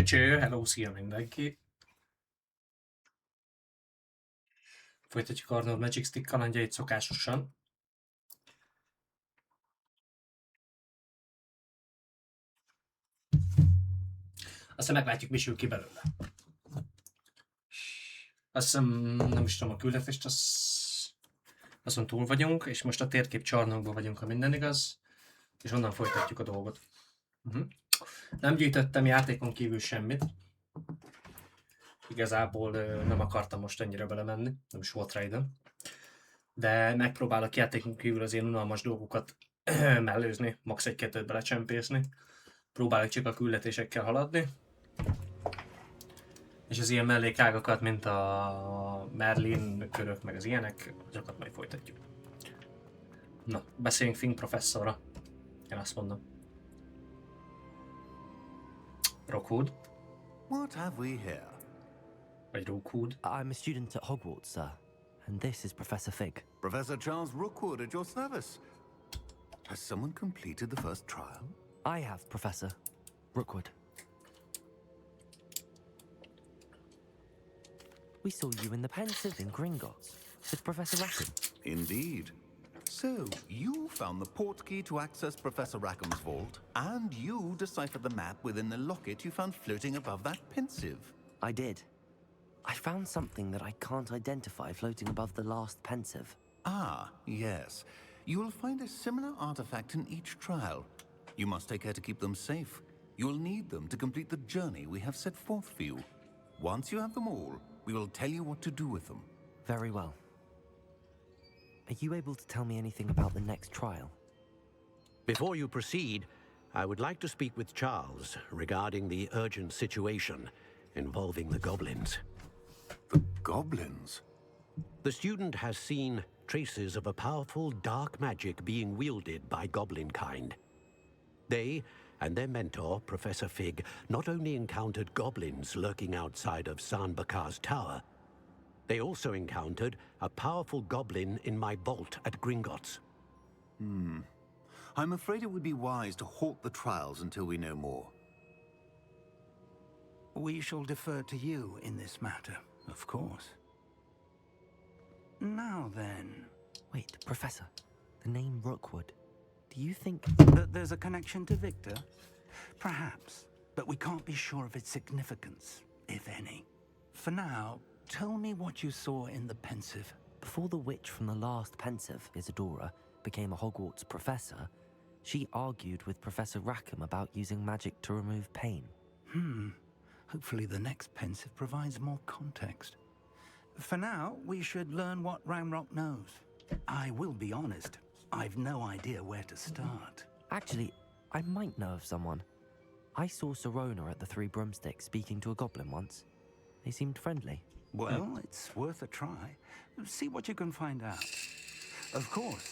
Cső, hello, szia mindenki! Folytatjuk Arnold Magic Stick kalandjait szokásosan. Aztán meglátjuk, mi sül ki belőle. Azt hiszem, nem is tudom a küldetést, azon túl vagyunk, és most a térkép csarnokban vagyunk, ha minden igaz, és onnan folytatjuk a dolgot. Nem gyűjtöttem játékon kívül semmit. Igazából nem akartam most ennyire belemenni, nem is volt rá időm. De megpróbálok játékon kívül az ilyen unalmas dolgokat mellőzni, max. 1-2-t belecsempészni. Próbálok csak a küldetésekkel haladni. És az ilyen mellékágakat, mint a Merlin körök, meg az ilyenek, azokat majd folytatjuk. Na, beszéljünk Fink professzorra. Én azt mondom. Rockwood. What have we here? Vagy Rookwood. I'm a student at Hogwarts, sir. And this is Professor Fig. Professor Charles Rookwood at your service. Has someone completed the first trial? I have, Professor Rookwood. We saw you in the Pensive in Gringotts with Professor Rackham. Indeed. So, you found the portkey to access Professor Rackham's vault, and you deciphered the map within the locket you found floating above that Pensive. I did. I found something that I can't identify floating above the last Pensive. Ah, yes. You will find a similar artifact in each trial. You must take care to keep them safe. You will need them to complete the journey we have set forth for you. Once you have them all, we will tell you what to do with them. Very well. Are you able to tell me anything about the next trial? Before you proceed, I would like to speak with Charles regarding the urgent situation involving the goblins. The goblins? The student has seen traces of a powerful dark magic being wielded by goblin kind. They and their mentor, Professor Fig, not only encountered goblins lurking outside of San Bakar's tower, they also encountered a powerful goblin in my vault at Gringotts. I'm afraid it would be wise to halt the trials until we know more. We shall defer to you in this matter, of course. Now then... Wait, Professor. The name Rookwood. Do you think... that there's a connection to Victor? Perhaps, but we can't be sure of its significance, if any. For now, tell me what you saw in the Pensive. Before the witch from the last Pensive, Isadora, became a Hogwarts professor, she argued with Professor Rackham about using magic to remove pain. Hopefully the next Pensive provides more context. For now, we should learn what Ramrock knows. I will be honest, I've no idea where to start. Actually, I might know of someone. I saw Sirona at the Three Broomsticks speaking to a goblin once. They seemed friendly. Well, it's worth a try. See what you can find out. Of course,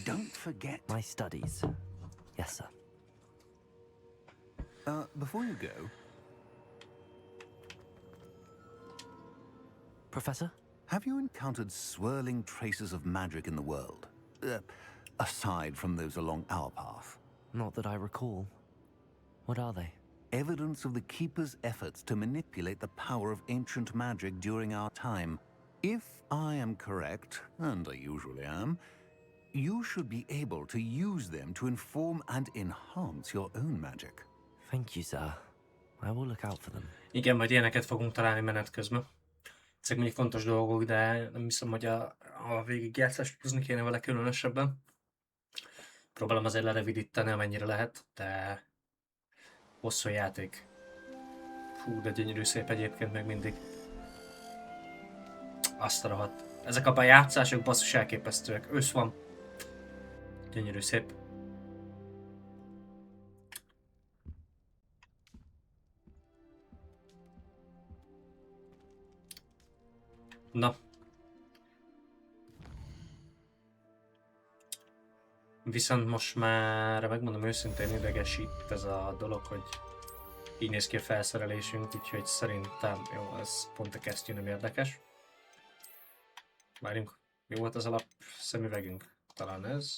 don't forget... My studies. Yes, sir. Before you go... Professor? Have you encountered swirling traces of magic in the world? Aside from those along our path. Not that I recall. What are they? Evidence of the Keeper's efforts to manipulate the power of ancient magic during our time. If I am correct, and I usually am, you should be able to use them to inform and enhance your own magic. Thank you, sir. I will look out for them. Igen, majd ilyeneket fogunk találni menet közben. Ezek még fontos dolgok, de nem hiszem, hogy a végigjátszást húzni kéne vele különösebben. Próbálom azért lerövidíteni, amennyire lehet, de hosszú játék. Fú, de gyönyörű szép egyébként meg mindig. Azt a rohadt. Ezek a bejátszások basszus elképesztőek. Ősz van. Gyönyörű szép. Na. Viszont most már, megmondom őszintén, idegesít ez a dolog, hogy így néz ki a felszerelésünk, úgyhogy szerintem, jó, ez pont a kesztyű nem érdekes. Várjunk, mi volt az alap szemüvegünk? Talán ez.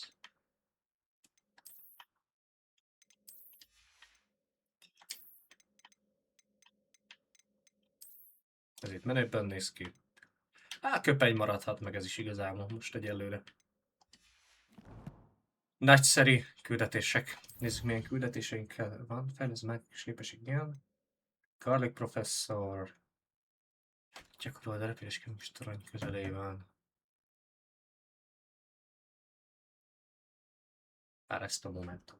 Ez itt menőben néz ki. Köpeny maradhat meg ez is igazából most egyelőre. Nagyszerű küldetések. Nézzük, milyen küldetéseink van. Fejlesz meg, és képesség igen. Garlic professzor. Gyakorolod a repülés kemikus torony közelében. Vár ezt a momentum.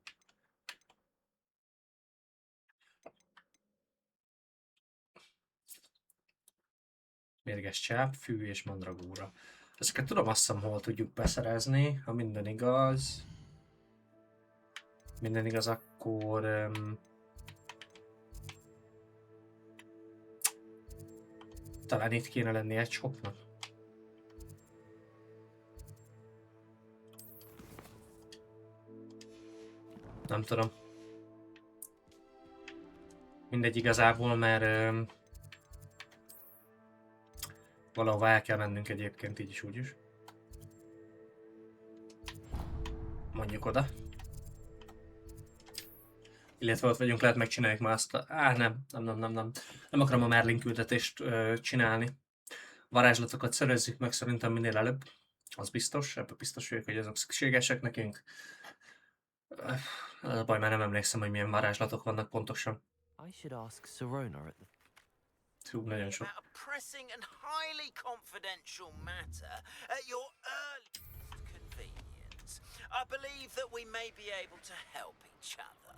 Mérges csáp, fű és mandragóra. Ezeket tudom, azt hiszem, hol tudjuk beszerezni, ha minden igaz. Minden igaz, akkor... talán itt kéne lenni egy shopnak. Nem tudom. Mindegy igazából, mert valahova el kell mennünk egyébként, így is úgy is. Mondjuk oda. Illetve ott vagyunk, lehet megcsináljuk már azt a... nem. Nem akarom a Merlin küldetést csinálni. Varázslatokat szerezzük meg szerintem minél előbb. Az biztos, ebben biztos vagyok, hogy azok szükségesek nekünk. Az a baj, már nem emlékszem, hogy milyen varázslatok vannak pontosan. I should ask Sirona at the... Nagyon sok. About a pressing and highly confidential matter at your earliest convenience. I believe that we may be able to help each other.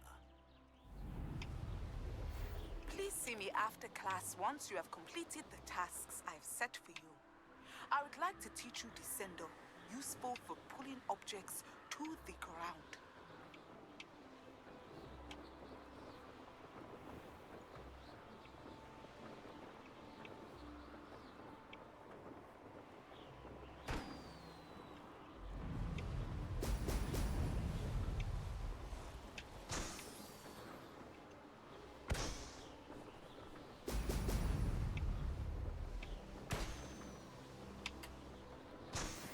Please see me after class once you have completed the tasks I've set for you. I would like to teach you Descendo, useful for pulling objects to the ground.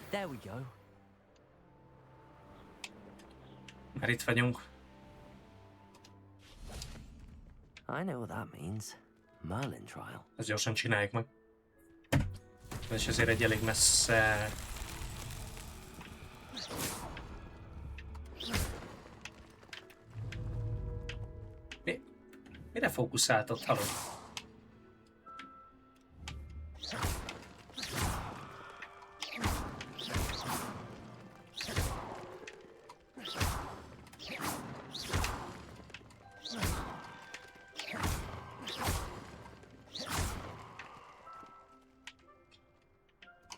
There we go. Már itt vagyunk. I know what that means. Merlin trial. Ezt gyorsan csináljuk meg. És ezért egy elég messze... Mire fókuszáltott? Halló?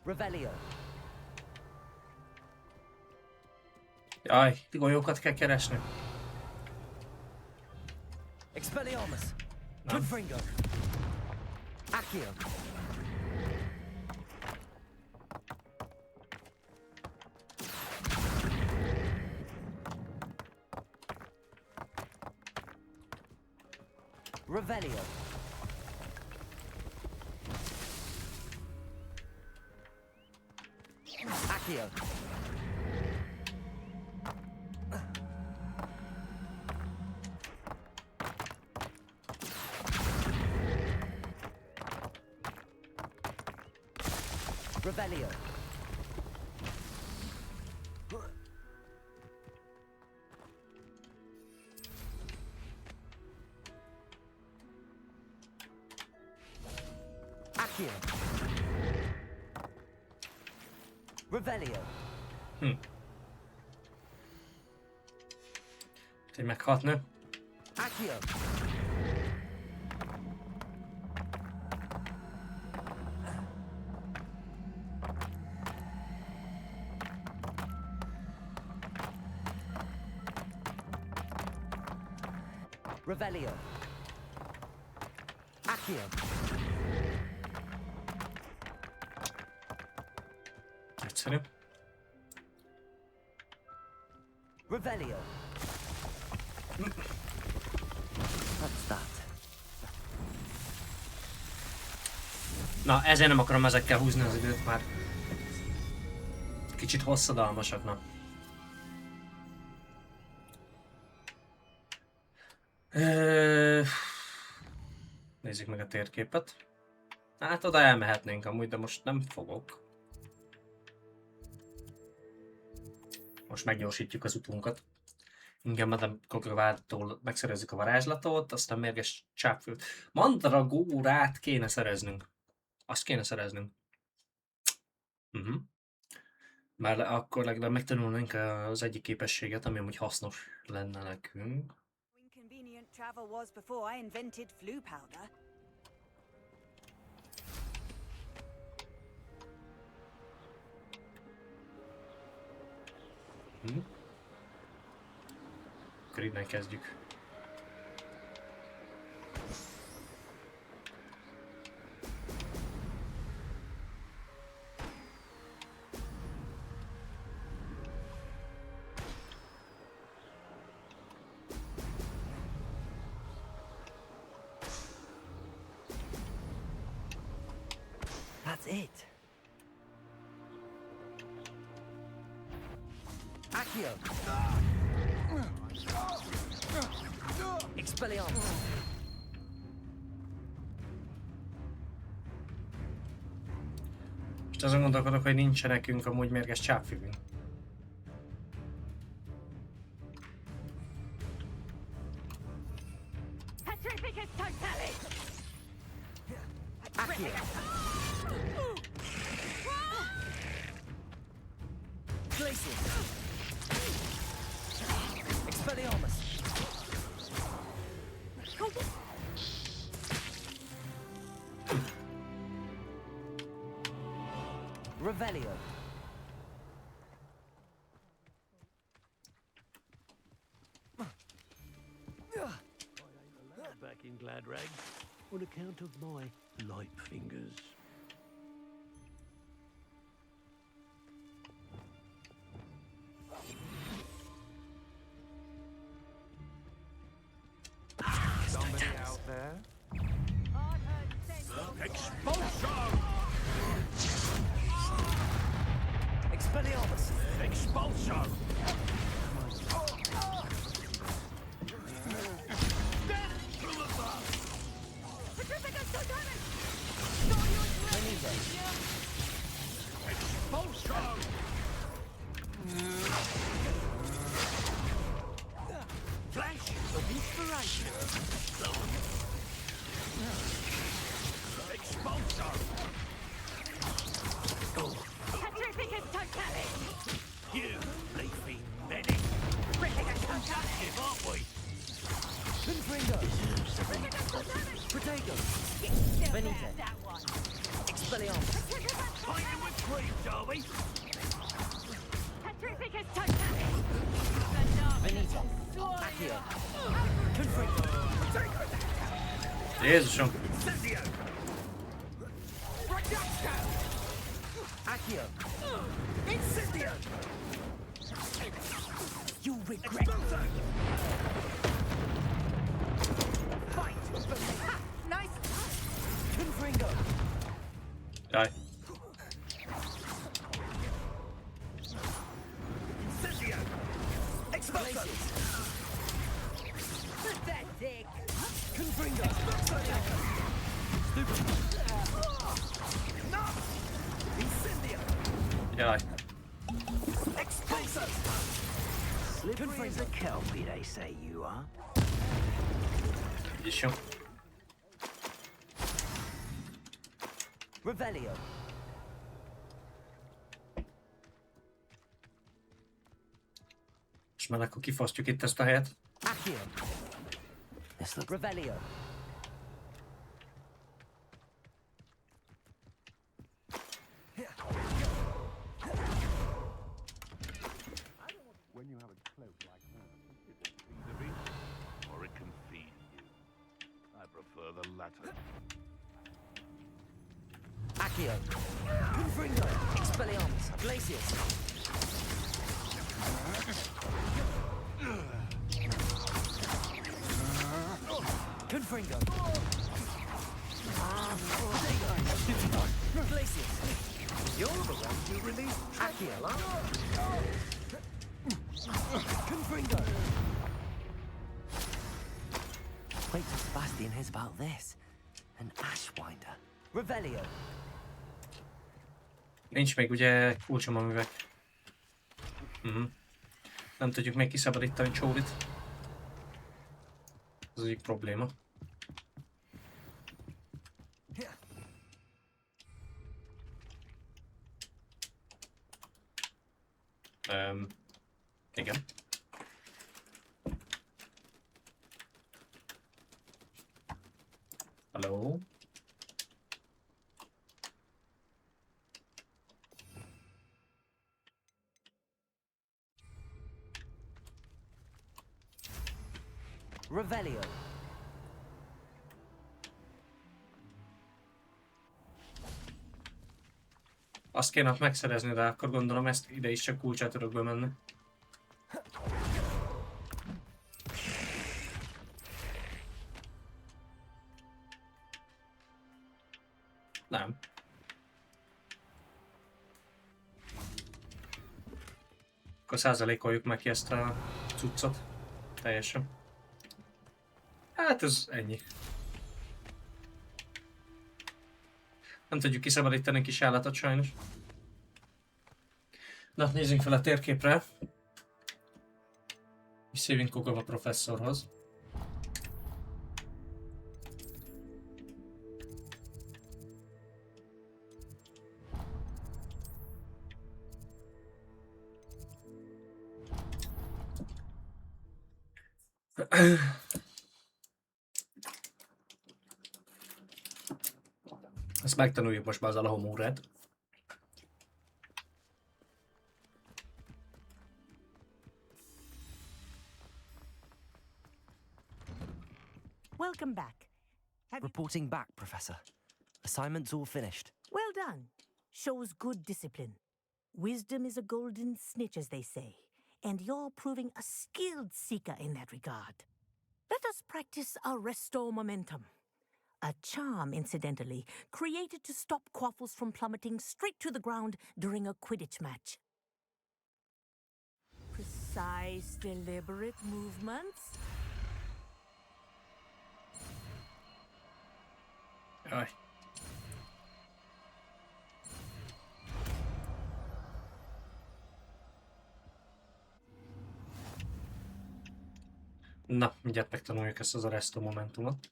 Revelio. Jaj, golyókat kell keresni. Expelliarmus. Nem. Confringo. Accio. Revelio. Accio. Revelio. Accio. Revelio. Egy meghalt nő. Accio. Revelio. Accio. Egyszerű. Revelio. What's that? Na, ezért nem akarom ezekkel húzni az időt már. Kicsit hosszadalmasak, na. Nézzük meg a térképet. Hát oda elmehetnénk amúgy, de most nem fogok. Most meggyorsítjuk az utunkat. Igen, Madame Kogrovártól megszerezzük a varázslatot, aztán mérges csápfőt. Mandragórát kéne szereznünk. Azt kéne szereznünk. Már akkor legalább megtanulnánk az egyik képességet, ami amúgy hasznos lenne nekünk. Inconvenient travel was before I invented flu powder. Akkor innen kezdjük. That's it. Accio. Expelliarmus. Most azon gondolkodok, hogy nincsen nekünk amúgy mérges csápfűvünk. Accio. Glacius. Expelliarmus. Revelio. Back in glad rags on account of my light fingers. Somebody out there? Expulsion! Expelliarmus. Expulsion! Expulsion! Flash of inspiration! Expulsion! You leafy medic! Productive, aren't we? Confringo. Protego. Benita. Expelliarmus. Fighting with creams, are we? Benita. Accio. Confringo. Jézusom! Incendio! Accio. Incendio! You regret. Fight. Nice. Confringo. Jaj. Incendio! Expulsion! Pathetic. Confringo. No! Incendio! Jaj. Expulsion! Slippery as a Kelpie, they say you are. Így is jó. Revelio. És már akkor kifosztjuk itt ezt a helyet. Accio. Revelio. When you have a cloak like that, it can feed the beast, or it can feed you. I prefer the latter. Accio. Confringo. Expelliarmus. Glacius. Confringo. Glacius. You're the one who released Accio. Dracula. Confringo. Wait till Sebastian hears about this. An Ashwinder. Revelio. Nincs még ugye kulcsom a művek. Nem tudjuk még kiszabadítani Csórit. Ez egyik probléma. Igen. Hello? Revelio. Azt kéne megszerezni, de akkor gondolom ezt ide is csak kulcsát tudok bemenni. Nem. Akkor százalékoljuk meg ki ezt a cuccot. Teljesen. Hát ez ennyi. Nem tudjuk kiszabadítani kis állatot sajnos. Na, nézzünk fel a térképre. Visszajövünk a professzorhoz. Ezt megtanuljuk most már az alahomórát. Welcome back. Reporting back, Professor. Assignment's all finished. Well done. Shows good discipline. Wisdom is a golden snitch, as they say, and you're proving a skilled seeker in that regard. Let us practice our restore momentum. A charm, incidentally, created to stop quaffles from plummeting straight to the ground during a Quidditch match. Precise, deliberate movements. Jaj. Na, mindjárt megtanuljuk ezt az arrestó momentumot.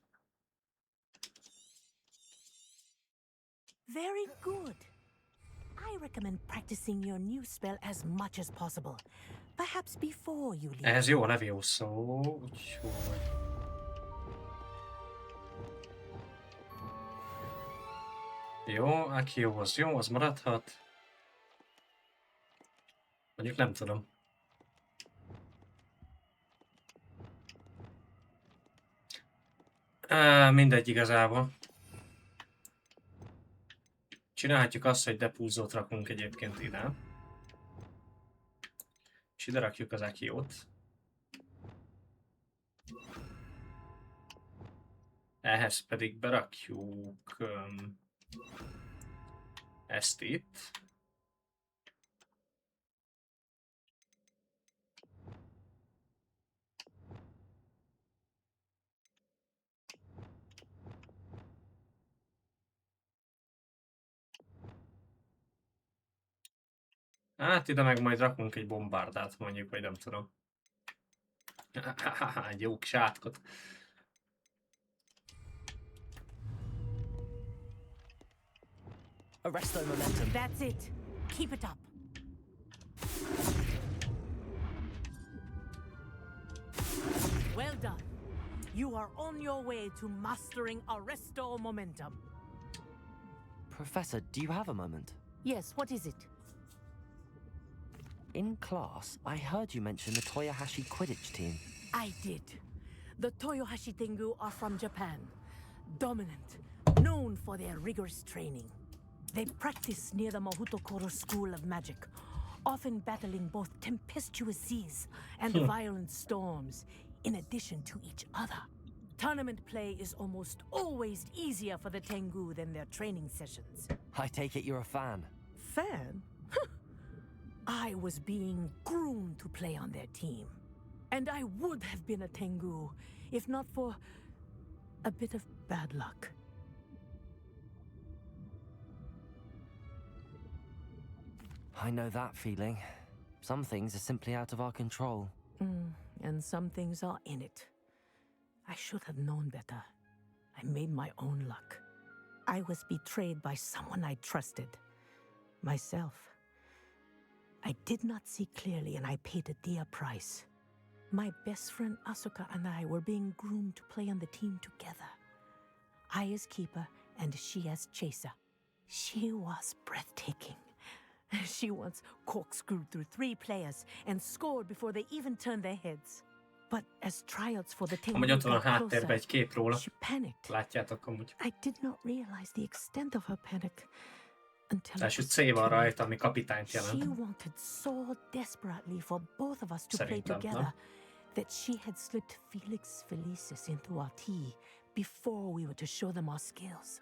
Very good. I recommend practicing your new spell as much as possible. Perhaps before you leave. Ehhez jó a Leviosa, úgyhogy... Jó, Accio az jó, az maradhat. Mondjuk nem tudom. Mindegy igazából. Csinálhatjuk azt, hogy depulzót rakunk egyébként ide. És ide rakjuk az Acciót. Ehhez pedig berakjuk ezt itt. Hát ide meg majd rakunk egy bombárdát mondjuk, vagy nem tudom. Egy jó kis átkot. Arresto momentum. That's it. Keep it up. Well done. You are on your way to mastering Arresto momentum. Professor, do you have a moment? Yes, what is it? In class, I heard you mention the Toyohashi Quidditch team. I did. The Toyohashi Tengu are from Japan. Dominant, known for their rigorous training. They practice near the Mahutokoro School of Magic, often battling both tempestuous seas and violent storms, in addition to each other. Tournament play is almost always easier for the Tengu than their training sessions. I take it you're a fan. Fan? I was being groomed to play on their team. And I would have been a Tengu, if not for a bit of bad luck. I know that feeling. Some things are simply out of our control. And some things are in it. I should have known better. I made my own luck. I was betrayed by someone I trusted. Myself. I did not see clearly and I paid a dear price. My best friend Asuka and I were being groomed to play on the team together. I as keeper and she as chaser. She was breathtaking. She once corkscrewed through 3 players and scored before they even turned their heads. But as tryouts for the team Amúgy ott van a got háttérben closer, egy kép róla. she panicked. Látjátok amúgy. I did not realize the extent of her panic until it első was C van too late. rajta, ami kapitányt She jelent. wanted so desperately for both of us to play Szerintem, together nem? that she had slipped Felix Felicis into our tea before we were to show them our skills.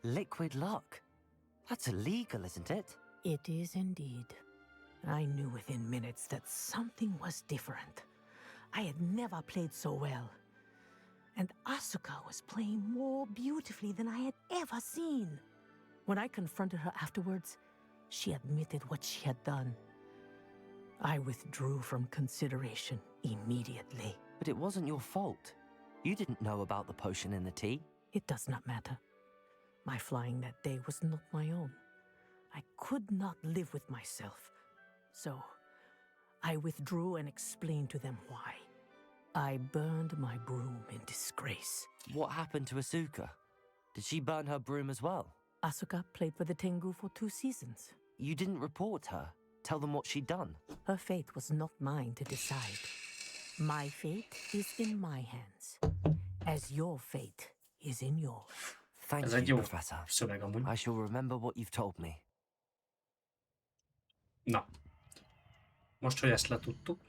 Liquid luck? That's illegal, isn't it? It is indeed. I knew within minutes that something was different. I had never played so well. And Asuka was playing more beautifully than I had ever seen. When I confronted her afterwards, she admitted what she had done. I withdrew from consideration immediately. But it wasn't your fault. You didn't know about the potion in the tea. It does not matter. My flying that day was not my own. I could not live with myself. So, I withdrew and explained to them why. I burned my broom in disgrace. What happened to Asuka? Did she burn her broom as well? Asuka played for the Tengu for 2 seasons. You didn't report her. Tell them what she'd done. Her fate was not mine to decide. My fate is in my hands, as your fate is in yours. Thank Ez egy you, jó Professor. szöveg amúgy. I shall remember what you've told me. Na. Most, hogy ezt letudtuk.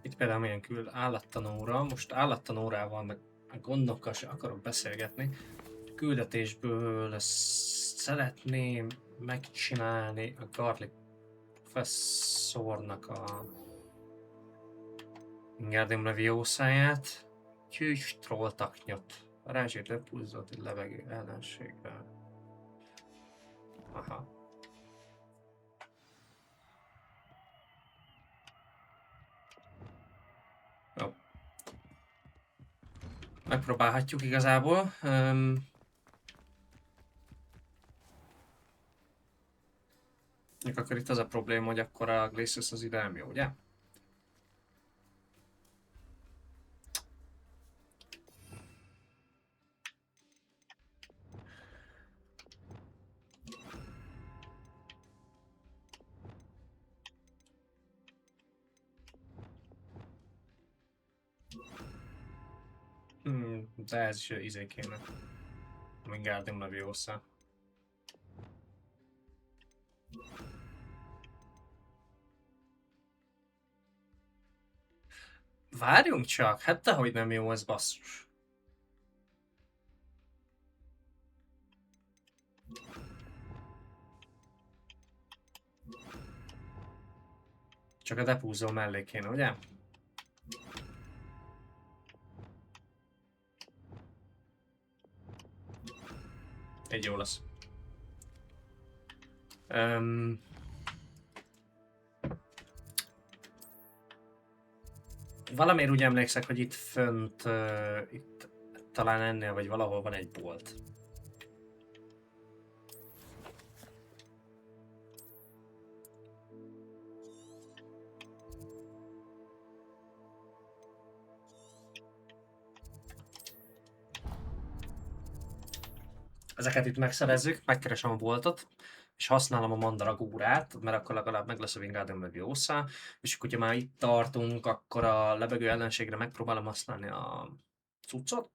Itt például milyen küld állattanóra. Most állattanórával meg gondokkal se akarok beszélgetni. Küldetésből ezt szeretném megcsinálni a Garlic professzornak a Wingardium Leviosáját. Gyűjts trolltaknyot. Varázsért repulzott egy levegő ellenséggel. Aha. Jó. Megpróbálhatjuk igazából. Akkor itt az a probléma, hogy akkor a Glacius az ide nem jó, ugye? De ez is izé kéne. Wingardium Leviosa. Várjunk csak, hát dehogy nem jó ez, basszus. Csak a depuzó mellé kéne, ugye? Egy jó lesz. Valamiért úgy emlékszek, hogy itt fönt, itt talán ennél vagy valahol van egy bolt. Ezeket itt megszerezzük, megkeresem a boltot, és használom a mandragórát, mert akkor legalább meg lesz a Wingardium Leviosa, és akkor, hogyha már itt tartunk, akkor a lebegő ellenségre megpróbálom használni a cuccot.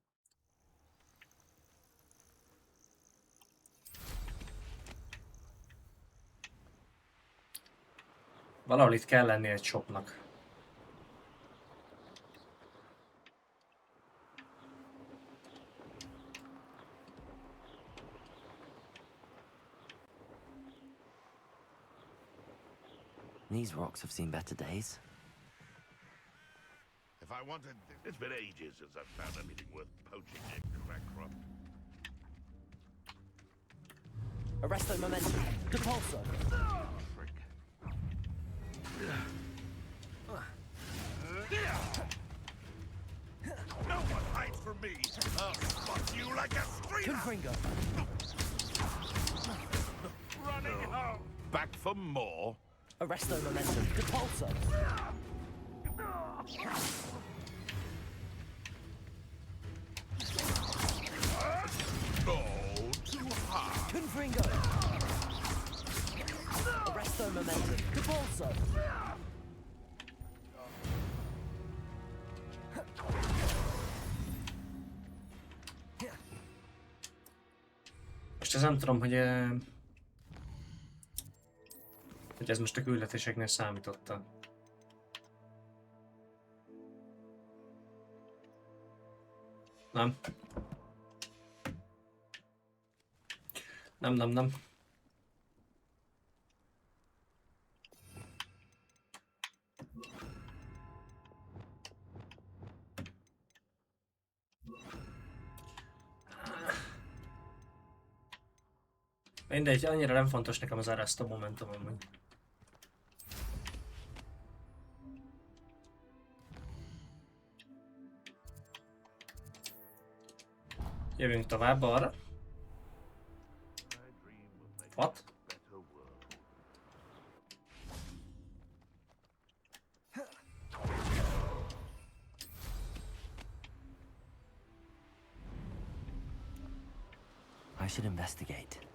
Valahol itt kell lenni egy shopnak. These rocks have seen better days. If I wanted... It's been ages since I've found anything worth poaching in Crackcroft. Arresto momentum. Depulso. No one hides from me. I'll spot you like a streamer. Confringo. Running home. Back for more. Arresto momentum. Depulso. Oh, too hard. Confringo. Arresto momentum. Depulso. Most ez nem tudom, hogy ez most a küldetéseknél számította. Nem. Nem. Mindegy, annyira nem fontos nekem az arresto momentum amúgy. Jövünk tovább arra. What? I should investigate.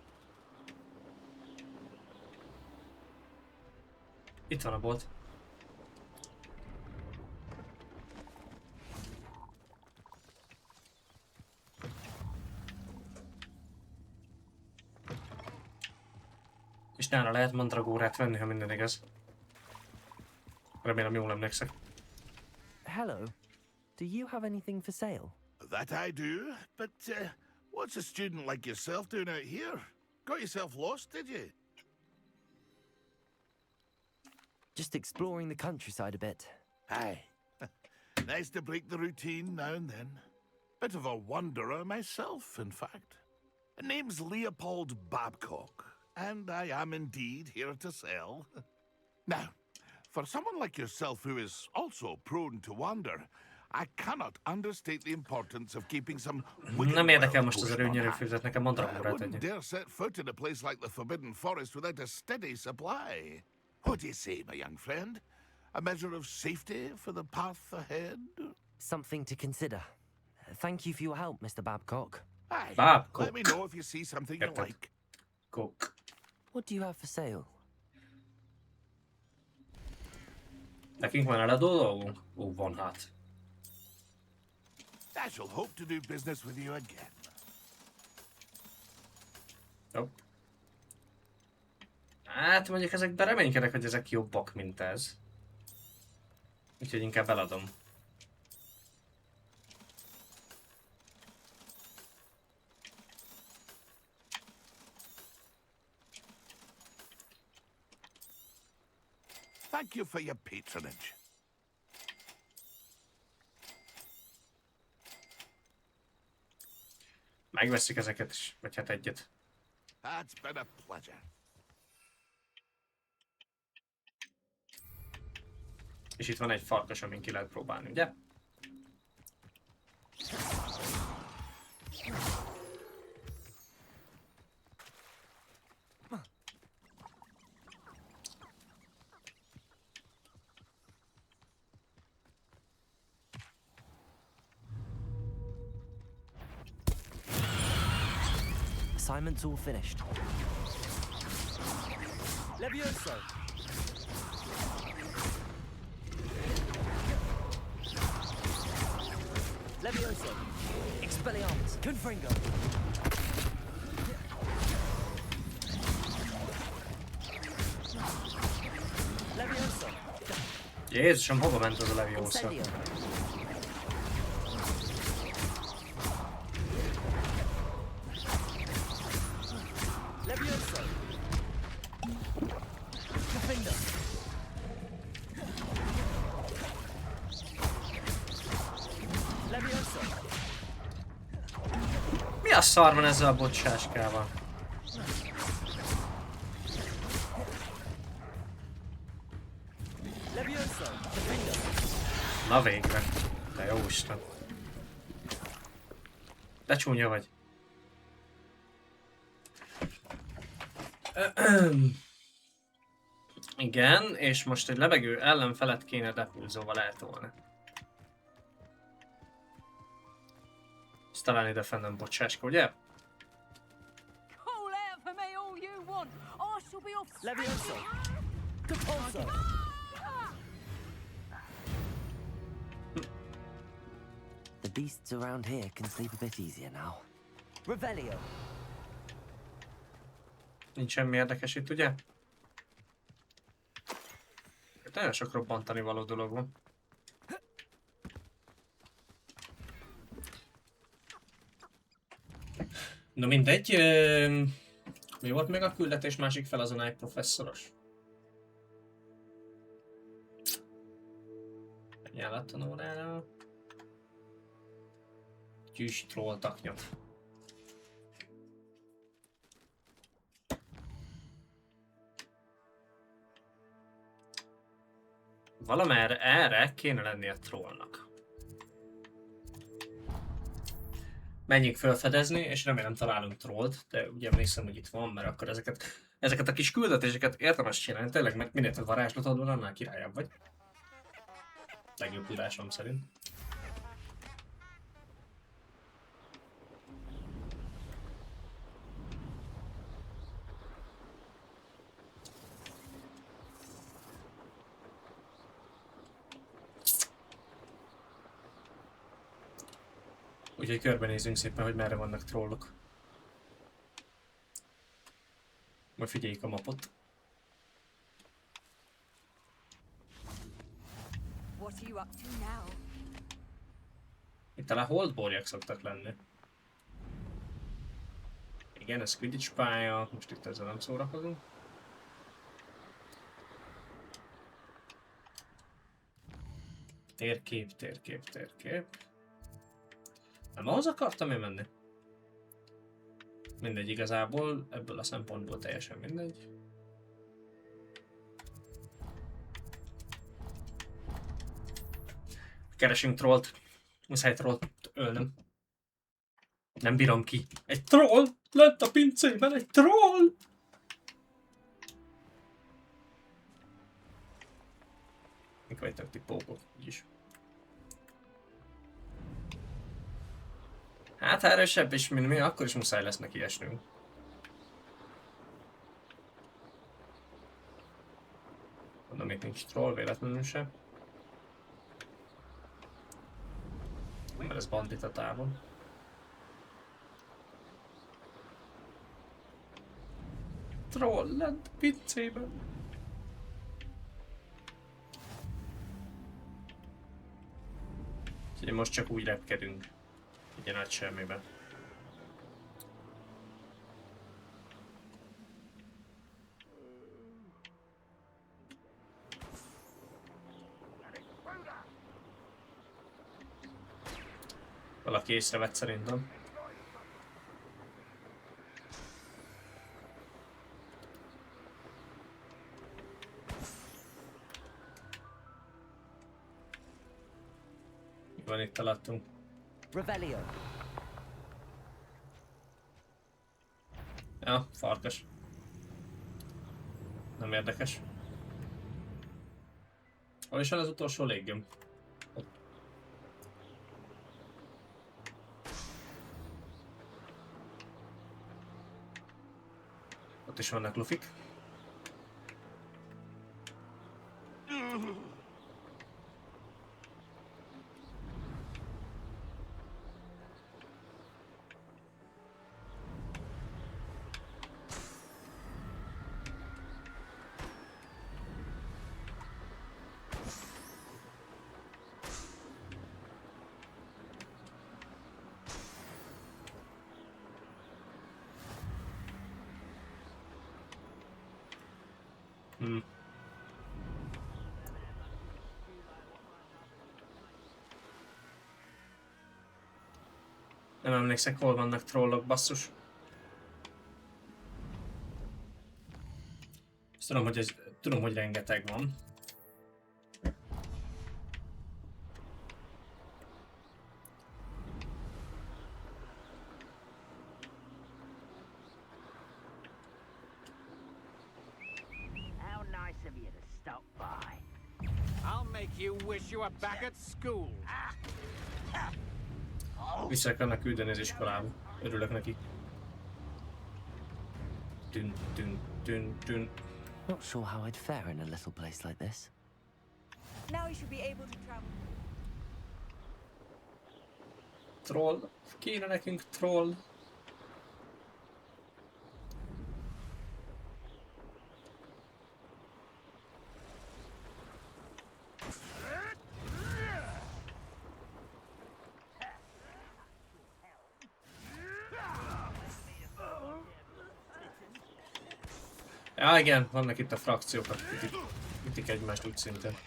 Itt van a bolt. És nála lehet mandragórát venni, ha minden igaz. Remélem jól emlékszek. Hello. Do you have anything for sale? That I do, but what's a student like yourself doing out here? Got yourself lost, did you? Just exploring the countryside a bit. Aye. Nice to break the routine now and then. Bit of a wanderer myself, in fact. Name's Leopold Babcock, and I am indeed here to sell. Now, for someone like yourself who is also prone to wander, I cannot understate the importance of keeping some Nem érdekel most az erőnyerőfűzet, nekem I mandragórát wouldn't adja. dare set foot in a place like the Forbidden Forest without a steady supply. What do you say, my young friend? A measure of safety for the path ahead? Something to consider. Thank you for your help, Mr. Babcock. Aye. Babcock. Let me know if you see something you Érted. like. Cook. What do you have for sale? Nekünk van eladó dolgunk? Ó, van hát. I shall hope to do business with you again. Jó. Hát mondjuk ezekben reménykedek, hogy ezek jobbak, mint ez. Úgyhogy inkább eladom. Thank you for your patronage. Megveszik ezeket is, vagy hát egyet. That's been a pleasure. És itt van egy farkas, amin ki lehet próbálni, ugye? Assignment's all finished. Levioso! Levioso! Expelliarmus! Confringo! Levioso! Jézusom, hova ment az a Leviosa? Incendio! Levioso! Confringo! Levioso! Mi a szar van ezzel a bocsáskával? Na végre. De jó Isten. De csúnya vagy. Igen, és most egy lebegő ellenfelet kéne depulzóval eltolni. Ezt talán ide fenn nem bocsáska, ugye? The beasts around here can sleep a bit easier now. Revelio. Nincs semmi érdekes itt, ugye? Itt nagyon sok robbantani való dolog van. Na mindegy. Mi volt még a küldetés másik fel azon egy professzoros? Ajánlattan órára. Gyűjts troll taknyot. Valamerre erre kéne lennie a trollnak. Menjünk felfedezni, és remélem találunk trollt, de ugye emlékszem, hogy itt van, mert akkor ezeket a kis küldetéseket érdemes csinálni, tényleg, mert minél több varázslatod van, annál királyabb vagy. Legjobb tudásom szerint. Úgyhogy körbenézzünk szépen, hogy merre vannak trollok. Majd figyeljük a mapot. Itt talán holdborjak szoktak lenni. Igen, ez Quidditch pálya, most itt ezzel nem szórakozunk. Térkép, térkép, térkép. Nem ahhoz akartam én menni? Mindegy, igazából, ebből a szempontból teljesen mindegy. Keresünk trollt. Muszáj trollt ölnöm. Nem bírom ki. Egy troll! Lent a pincében egy troll! Mik vagytok ti pókok, úgyis. Hát ha erősebb is, mint mi, akkor is muszáj lesz neki esnünk. Mondom, itt nincs troll véletlenül sem. Mert ez bandit a távon. Troll lent a pincében. Úgyhogy most csak úgy repkedünk. Egy nagy semmibe. Valaki észrevett szerintem. Mi van itt alattunk? Revelio. Ja, farkas. Nem érdekes. Hol is van az utolsó léggömb? Ott. Ott is vannak lufik. Nem emlékszek, hol vannak trollok, basszus. Azt tudom, hogy rengeteg van. Vissza kellene küldeni az iskolába. Örülök neki. Tün, tün, tün, tün. Not sure how I'd fare in a little place like this. Now we should be able to travel. Troll. Kéne nekünk troll. Ja, igen, vannak itt a frakciók, akik ütik egymást úgy szintén.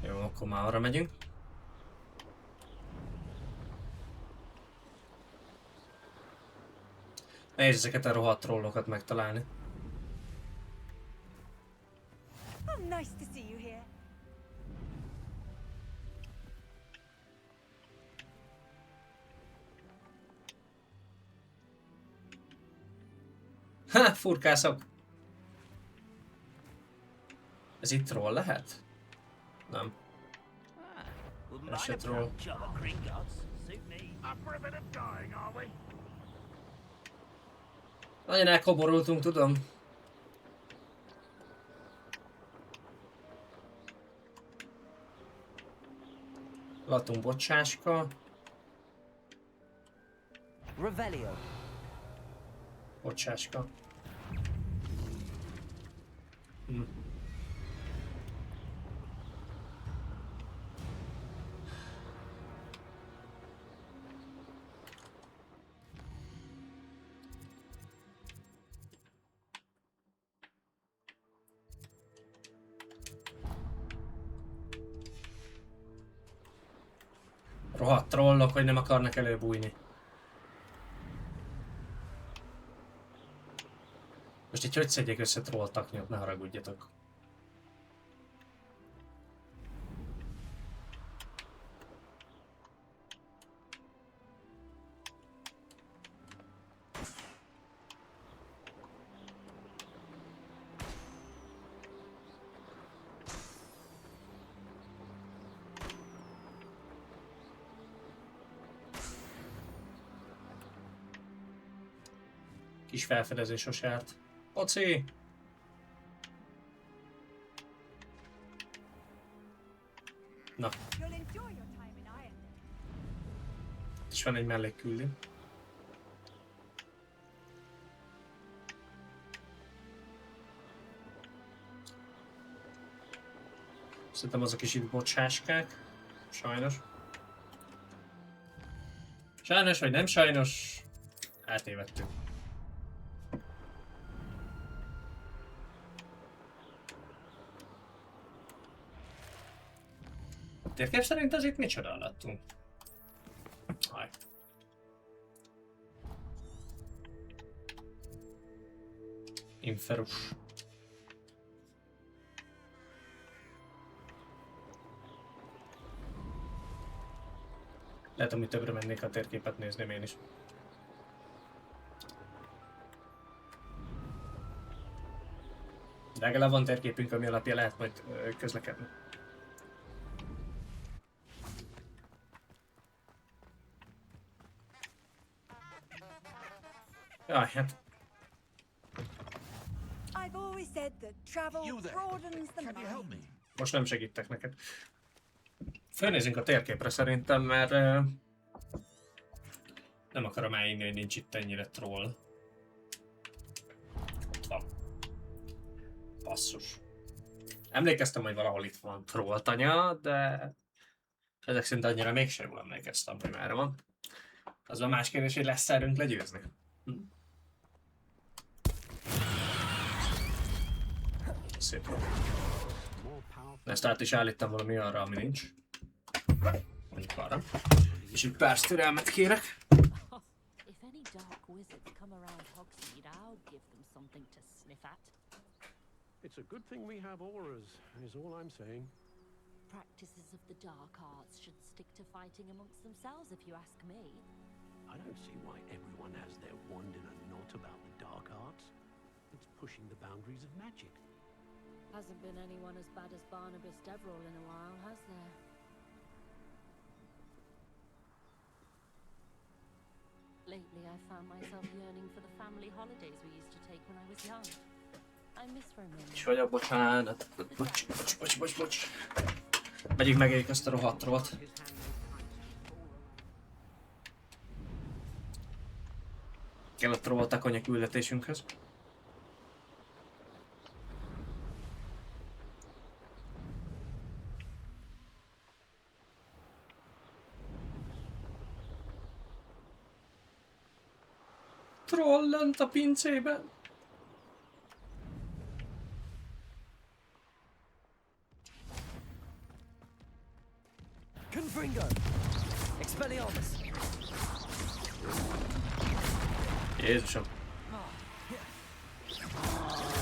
Jó, akkor már arra megyünk. Nehéz ezeket a rohadt trollokat megtalálni. Oh, nice to see you here. Ha, furkászok! Ez itt troll lehet? Nem. Ez se troll. Nagyon elkoborultunk, tudom. Latunk bocsáska. Revelio. Bocsáska. Rohadt trollok, hogy nem akarnak előbújni. Most így hogy szedjék össze trolltaknyot, ne haragudjatok. Kis felfedezés a sárt. Oci! Na. És van egy mellékküldi. Szerintem azok is itt bocsáskák. Sajnos. Sajnos vagy nem sajnos. Eltévedtünk. Térkép szerint az itt micsoda alattunk? Haj. Inferus. Lehet, hogy többre mennék a térképet nézném én is. De legalább van térképünk, ami alapján lehet majd közlekedni. Jaj, hát. Most nem segítek neked. Felnézünk a térképre szerintem, mert nem akarom elinni, hogy nincs itt ennyire troll. Ott van. Basszus. Emlékeztem, hogy valahol itt van trolltanya, de ezek szerint annyira mégsem jól emlékeztem, hogy merre van. Az a más kérdés, hogy lesz erőnk legyőzni. Szép van. Ezt át is állítam valami arra, ami nincs. Mondjuk arra. És egy perc türelmet kérek. It's a good thing we have auras, is all I'm saying. practices of the dark arts should stick to fighting amongst themselves, if you ask me. I don't see why everyone has their wand in a knot about the dark arts. It's pushing the boundaries of magic. Hasn't been anyone as bad as Barnabas Deverell in a while, has there? Lately, I found myself yearning for the family holidays we used to take when I was young. I miss Romania. És vagyok, bocsánat. Bocs. Megyünk megéljük ezt a rohadt rovat. Kellett rovat a konya küldetésünkhöz. Troll lent a pincében. Confringo! Expelliarmus! Jézusom.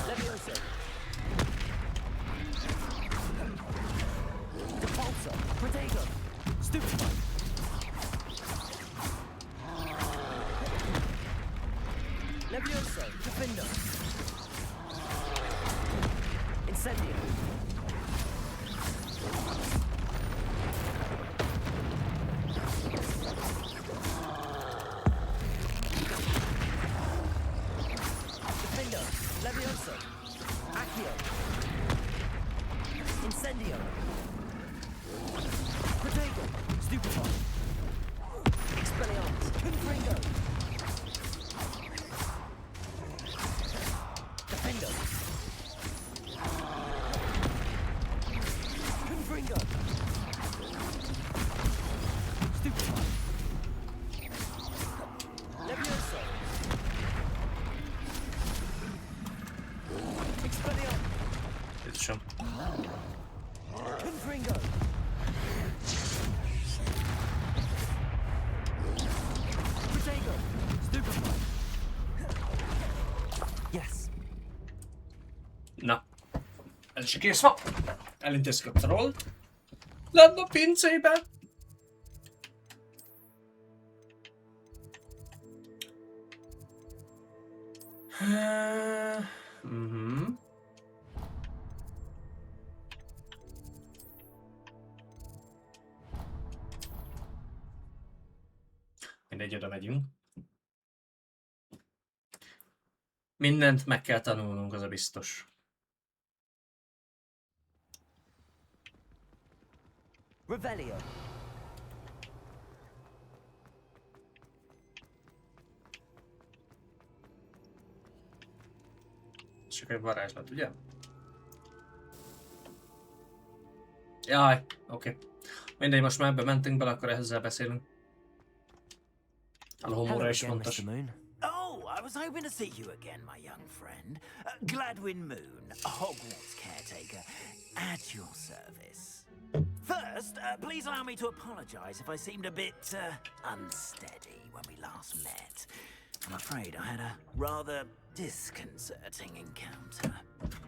Levioso! Depulso! Protego! Stupefy! Levioso! Defendo! Incendio! Defendo! Levioso! Accio! Incendio! Protego! Stupefy! Expelliarmus! Confringo! Defendo! Confringo! Stupefy! Levioso! Expelliarmus! Jézusom. Confringo! Protego! Stupefy! Yes. Na. Ez is kész van. Elintézzük a trollt. Lent a pincében. Mindegy, oda megyünk. Mindent meg kell tanulnunk, az a biztos. Revelio. Csak egy varázslat, ugye? Jaj, oké. Mindegy, most már ebbe mentünk bele, akkor ezzel beszélünk. A homorra is fontos. Oh, I was hoping to see you again, my young friend. Gladwin Moon, Hogwarts caretaker, at your service. First, please allow me to apologize if I seemed a bit unsteady when we last met. I'm afraid I had a rather disconcerting encounter.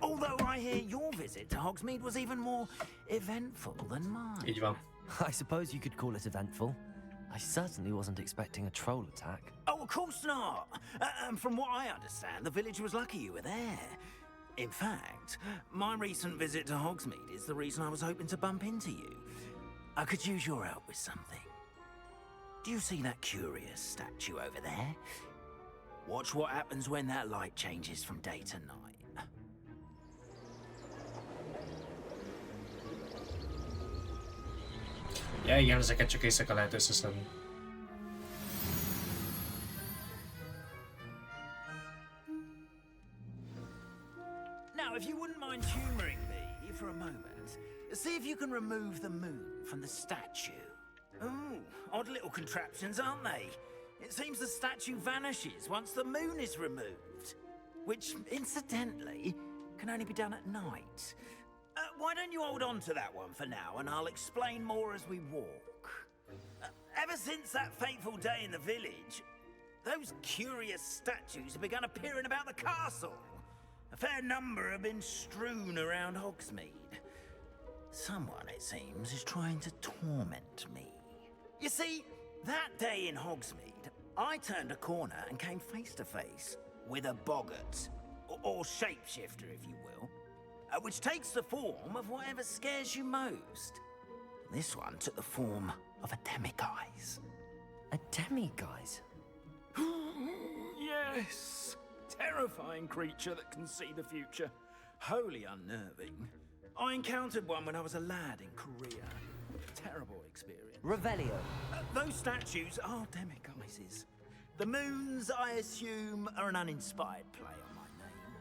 Although I hear your visit to Hogsmeade was even more eventful than mine. Így van. I suppose you could call it eventful. I certainly wasn't expecting a troll attack. Oh, of course not. From what I understand, the village was lucky you were there. In fact, my recent visit to Hogsmeade is the reason I was hoping to bump into you. I could use your help with something. Do you see that curious statue over there? Watch what happens when that light changes from day to night. Ja, igen, ezeket csak éjszaka lehet összeszedni. Now, if you wouldn't mind humoring me for a moment, see if you can remove the moon from the statue. Ooh, odd little contraptions, aren't they? It seems the statue vanishes once the moon is removed. Which, incidentally, can only be done at night. Why don't you hold on to that one for now, and I'll explain more as we walk. Ever since that fateful day in the village, those curious statues have begun appearing about the castle. A fair number have been strewn around Hogsmeade. someone, it seems, is trying to torment me. You see, that day in Hogsmeade, I turned a corner and came face to face with a boggart, or shapeshifter, if you will, which takes the form of whatever scares you most. This one took the form of a demiguise. A demiguise? Yes! Terrifying creature that can see the future. Wholly unnerving. I encountered one when I was a lad in Korea. Terrible experience. Revelio. Those statues are demiguises. The moons, I assume, are an uninspired play on my name.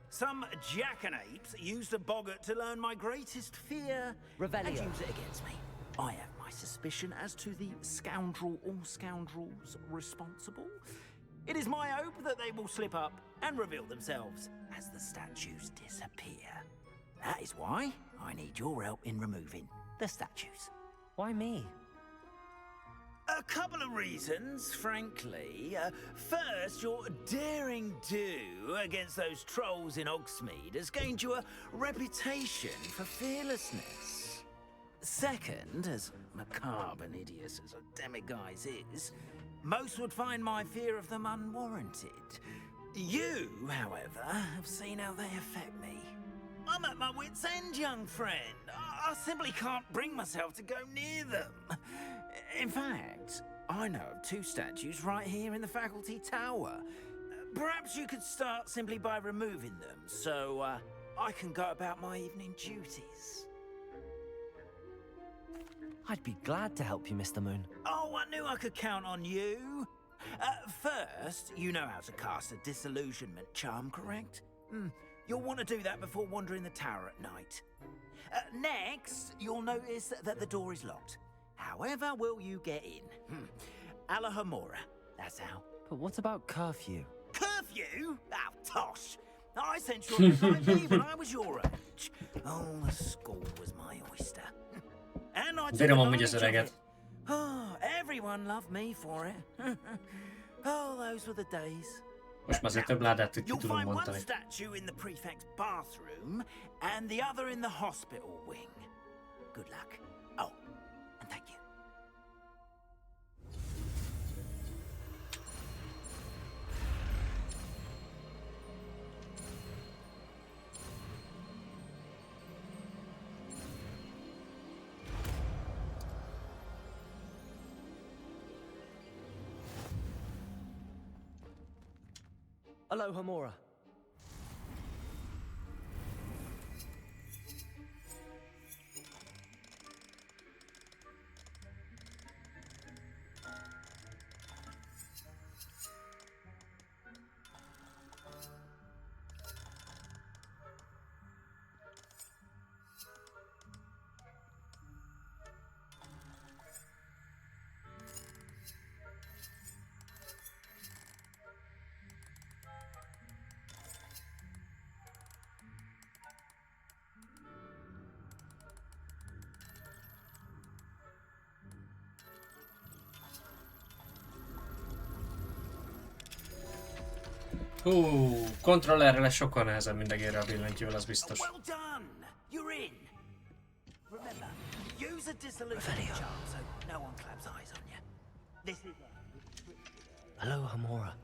Some jackanapes used a boggart to learn my greatest fear Revelio. and use it against me. I have my suspicion as to the scoundrel or scoundrels responsible. It is my hope that they will slip up and reveal themselves as the statues disappear. That is why I need your help in removing the statues. Why me? A couple of reasons, frankly. First, your daring do against those trolls in Hogsmeade has gained you a reputation for fearlessness. Second, as macabre and hideous as a demiguise is, most would find my fear of them unwarranted. You, however, have seen how they affect me. I'm at my wit's end, young friend. I simply can't bring myself to go near them. In fact, I know of two statues right here in the faculty tower. Perhaps you could start simply by removing them, so I can go about my evening duties. I'd be glad to help you, Mr. Moon. Oh, I knew I could count on you. First, you know how to cast a disillusionment charm, correct? You'll want to do that before wandering the tower at night. Next, you'll notice that the door is locked. However will you get in? Alahomora, that's how. But what about curfew? Curfew? Oh, tosh. I sent you off like me when I was your age. Oh, the school was my oyster. And I took advantage of it. Oh, everyone loved me for it. Oh, those were the days. Most már azért több ládát itt You'll tudom find one mondani. statue in the prefect's bathroom and the other in the hospital wing. Good luck. Oh, and thank you. Alohomora. Kontrollerrel sokkal nehezebb, mint egérre a billentyűvel, az biztos. Well done. You're in. Remember, use a disillusion charm so no one claps eyes on you. This is Alohomora.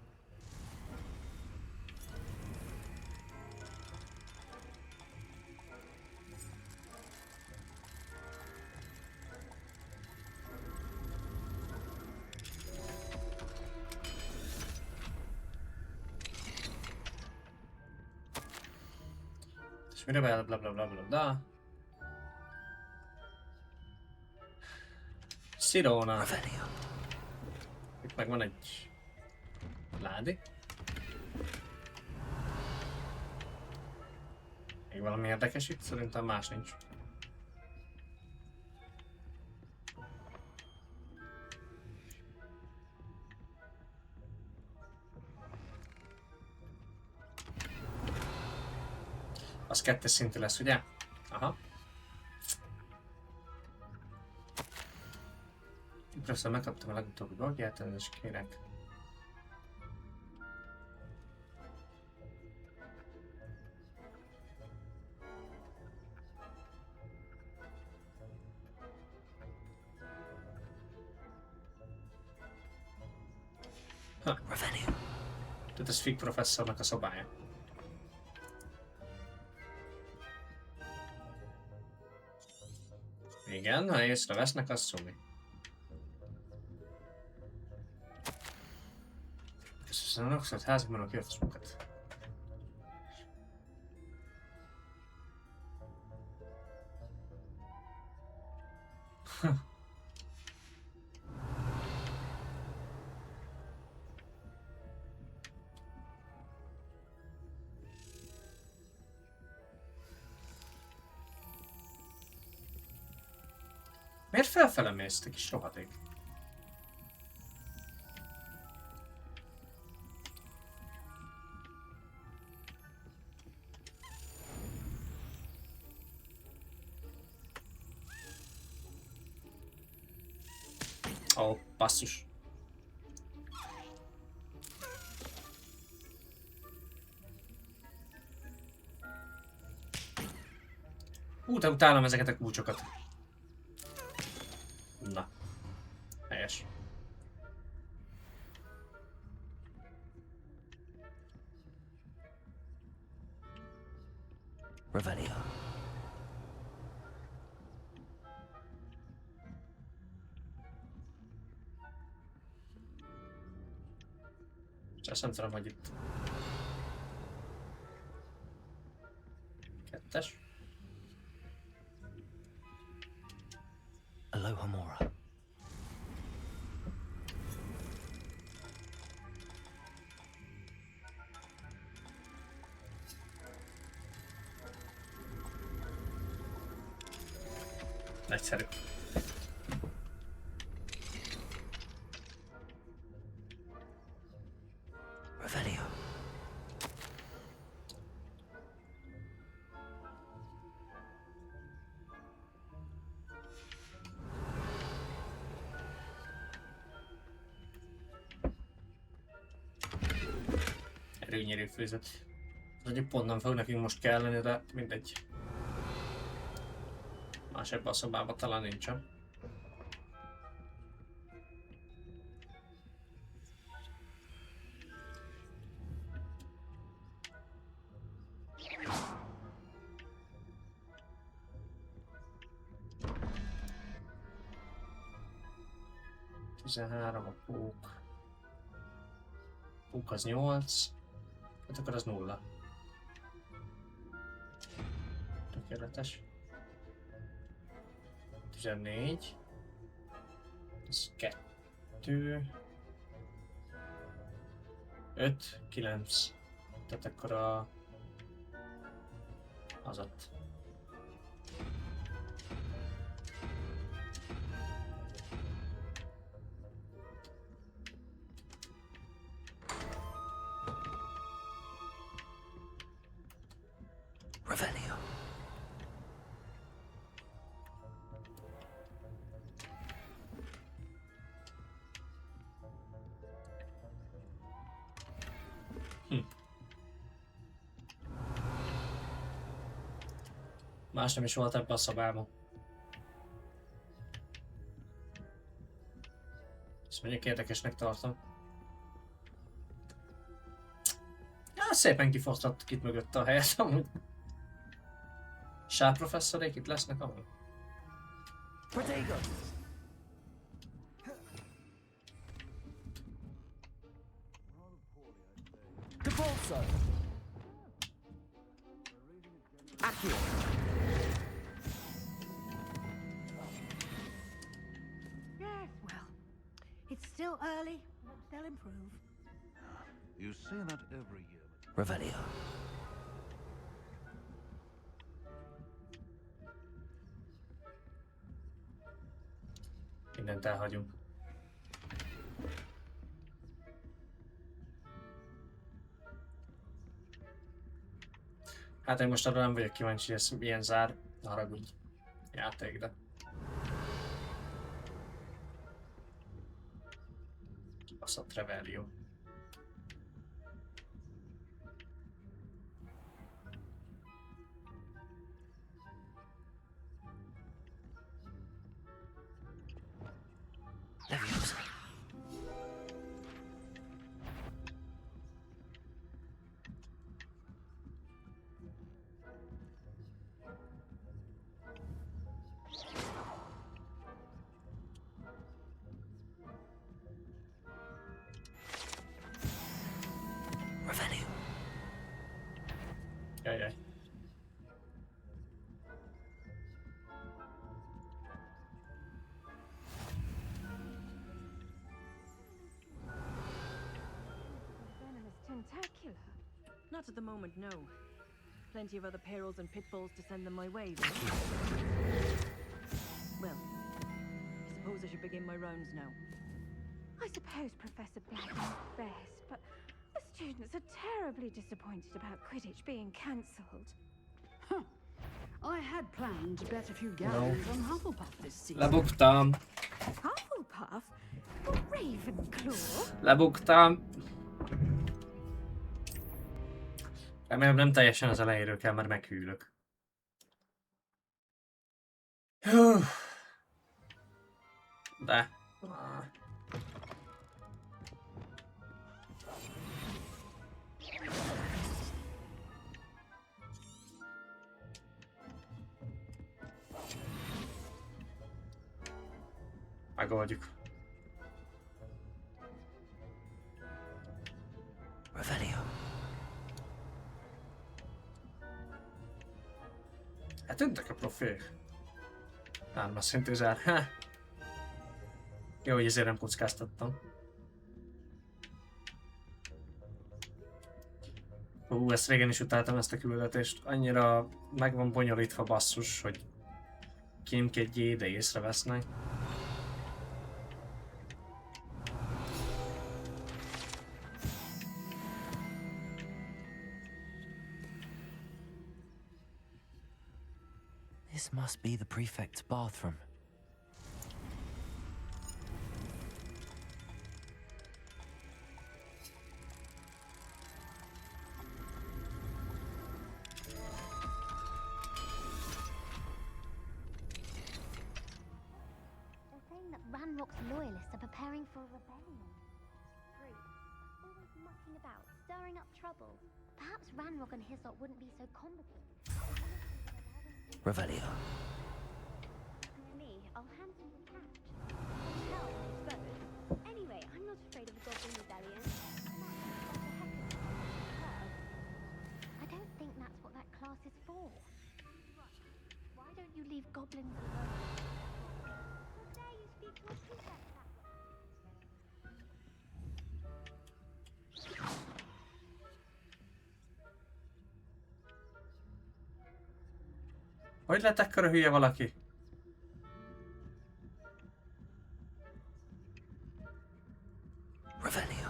És mire be, bla bla bla bla bla. Sirona. Itt meg van egy ládi. Még valami érdekes itt? Szerintem más nincs. Az kettes szintű lesz, ugye? Aha. Professzor, megkaptam a legutóbbi blogját, és kérek. ez Fig professzornak a szobája. Igen, ha észrevesznek, az szumi. Köszönöm, Oxford házban a kiadásmunkat. Miért felfele mész, te kis rohadék? Ó, basszus. De utálom ezeket a kulcsokat. Na. Helyes. Revelio. Azt nem tudom, hogy itt. Kettes. Aloha Mora. Nagyszerű. Revelio. Erőnyerő főzet. Az pont nem fog nekünk most kelleni, de mindegy. Más ebben a szobában talán nincsen. Tizenhárom a pók. Pók az 8. Hát akkor az 0. Tökéletes. 14. Ez 2. 5. 9. Tehát akkor az ott. Revelio. Más nem is volt ebben a szobában. Ezt mondjuk érdekesnek tartom. Ja, szépen kifosztottuk itt mögötte a helyet amúgy. Sár professzorék itt lesznek amúgy. Protego! Capolso! Accio! Yes, well, it's still early, but they'll improve. You say that every year. Revelio. Mindent elhagyunk. Hát én most arra nem vagyok kíváncsi, hogy ez milyen zár, ne haragudj, játék, de... Kibaszott Revelio. Not at the moment, no. Plenty of other perils and pitfalls to send them my way. Well, I suppose I should begin my rounds now. I suppose Professor Black knows best, but the students are terribly disappointed about Quidditch being cancelled. Huh. I had planned to bet a few gallons on Hufflepuff this season. Lebuktam. Hufflepuff? Or Ravenclaw? Lebuktam. Remélem nem teljesen az elejéről kell, mert meghűlök. De. Megoldjuk. Revelio. Hát öntek a profék. 3-as szintű zár. Jó, hogy ezért nem kockáztattam. Ezt régen is utáltam, ezt a küldetést. Annyira meg van bonyolítva basszus, hogy kémkedjé, de észrevesznek. This must be the prefect's bathroom. They're saying that Ranrock's loyalists are preparing for a rebellion. Fruit, always mucking about, stirring up trouble. Perhaps Ranrock and his lot wouldn't be so competent. Revelio. Me, I'll hand you the catch. Hell, I suppose. Anyway, I'm not afraid of a goblin rebellion. I don't think that's what that class is for. Why don't you leave goblins alone? How dare you speak to a prefect that way? Hogy lett ekkora hülye valaki? Revelio.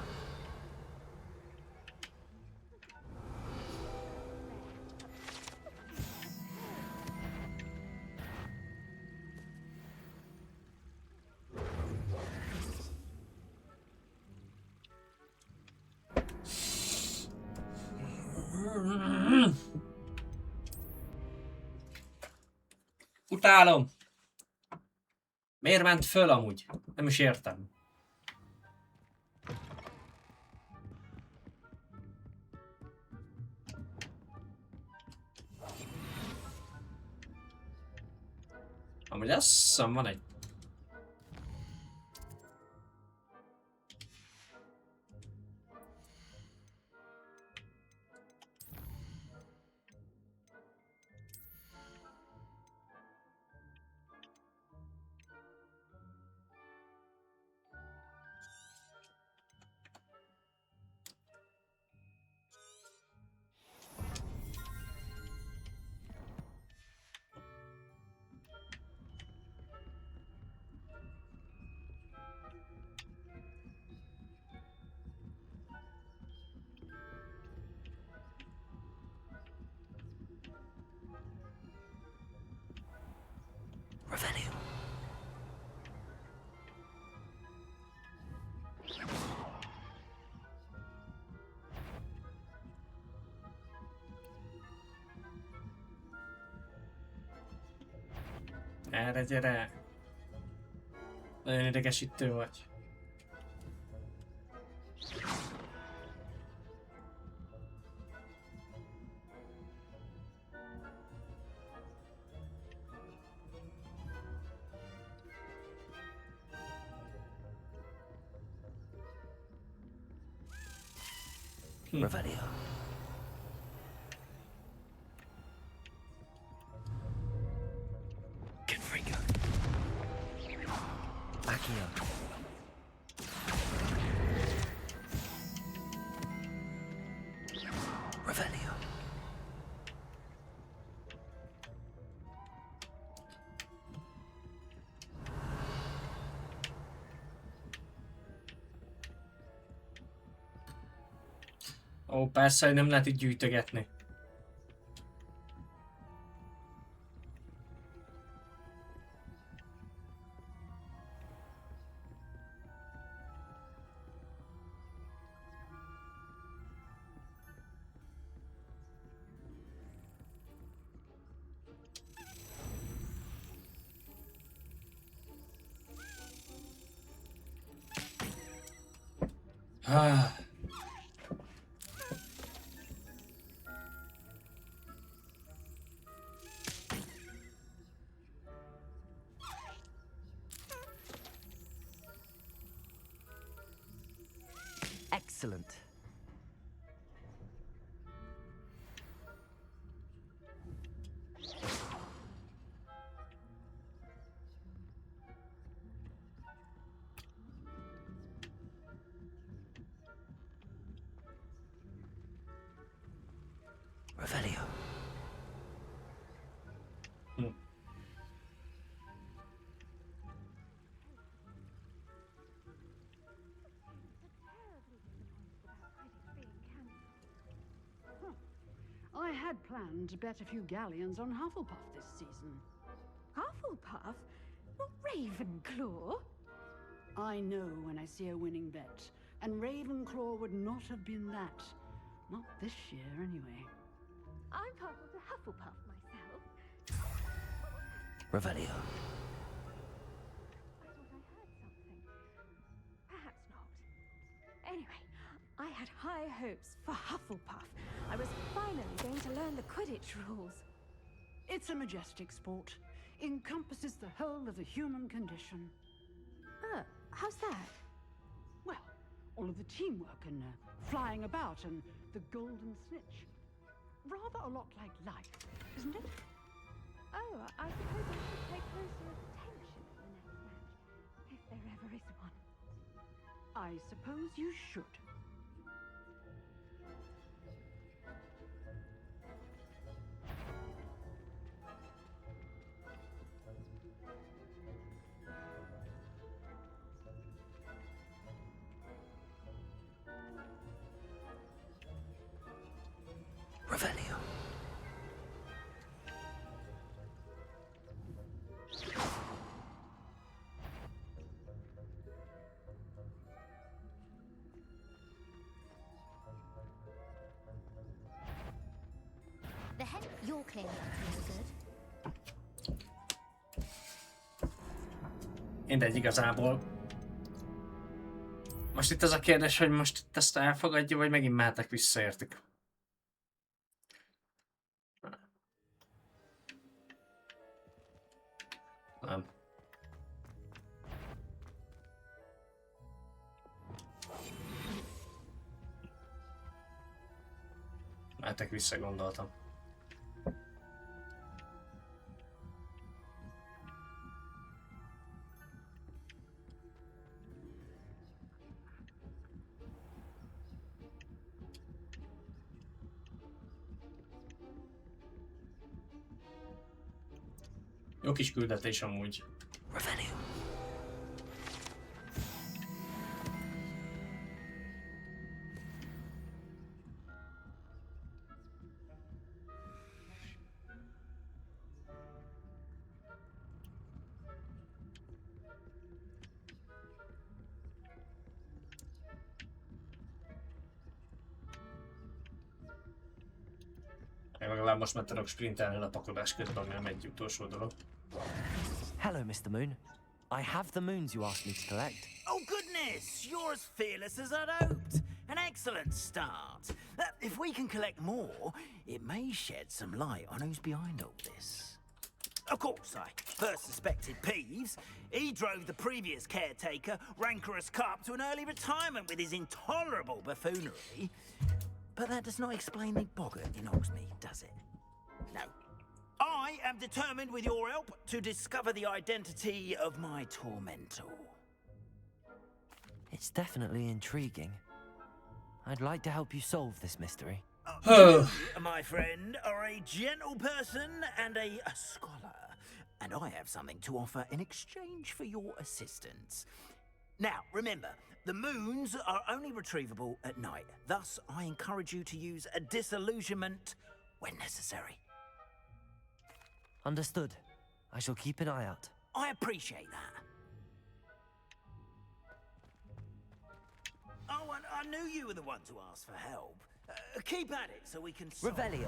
Utálom! Miért ment föl amúgy? Nem is értem. Amúgy azt hiszem van egy... Revelio. Erre gyere! Nagyon idegesítő vagy. Revelio. Confringo. Accio. Revelio. Ó, persze, hogy nem lehet így gyűjtögetni. Ah. Excellent. Revelio. I had planned to bet a few galleons on Hufflepuff this season. Hufflepuff? Not Ravenclaw? I know when I see a winning bet, and Ravenclaw would not have been that. Not this year, anyway. I'm part of the Hufflepuff myself. Revelio. I thought I heard something. Perhaps not. Anyway, I had high hopes for Hufflepuff. I was finally going to learn the Quidditch rules. It's a majestic sport. Encompasses the whole of the human condition. How's that? Well, all of the teamwork and flying about and the golden snitch. Rather a lot like life, isn't it? Oh, I suppose I should pay closer attention at the next match, if there ever is one. I suppose you should. Revelio. The head you're clearing up is good. Mindegy igazából. Most itt az a kérdés, hogy most itt ezt elfogadja, vagy megint mehetek vissza, értik? Nem. Mehetek vissza, gondoltam. Jó kis küldetés amúgy. Revelio. Én legalább most már tudok sprintelni a lepakolás közben, ami nem egy utolsó dolog. Hello, Mr. Moon. I have the moons you asked me to collect. Oh, goodness! You're as fearless as I'd hoped. An excellent start. If we can collect more, it may shed some light on who's behind all this. Of course, I first suspected Peeves. He drove the previous caretaker, Rancorous Carp, to an early retirement with his intolerable buffoonery. But that does not explain the boggart in Hogsmeade, does it? No. I am determined, with your help, to discover the identity of my tormentor. It's definitely intriguing. I'd like to help you solve this mystery. You, my friend, are a gentle person and a scholar, and I have something to offer in exchange for your assistance. Now, remember, the moons are only retrievable at night. Thus, I encourage you to use a disillusionment when necessary. Understood. I shall keep an eye out. I appreciate that. Oh, and I knew you were the ones who asked for help. Keep at it so we can solve... Revelio.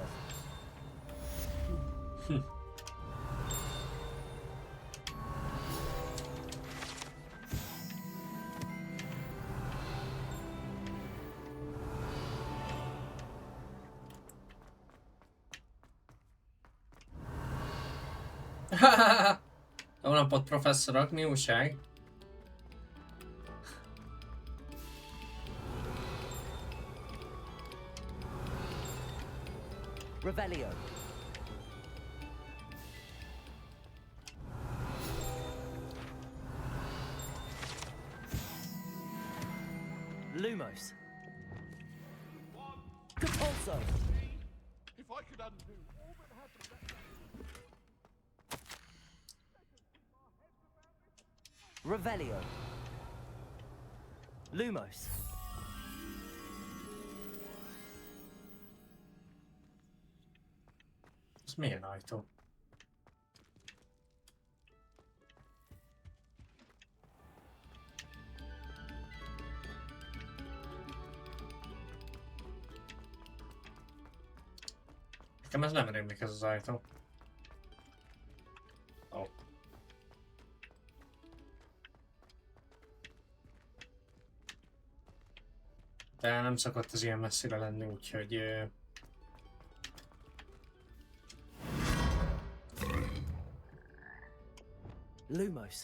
Jó napot, professzorok, mi újság? Revelio. Lumos. Compulso. If I could undo all that happened Revelio. Lumos. Ez milyen ajtó? Nekem ez nem rémlik ez az ajtó. Ó. De nem szokott az ilyen messzire lenni, úgyhogy... Lumos.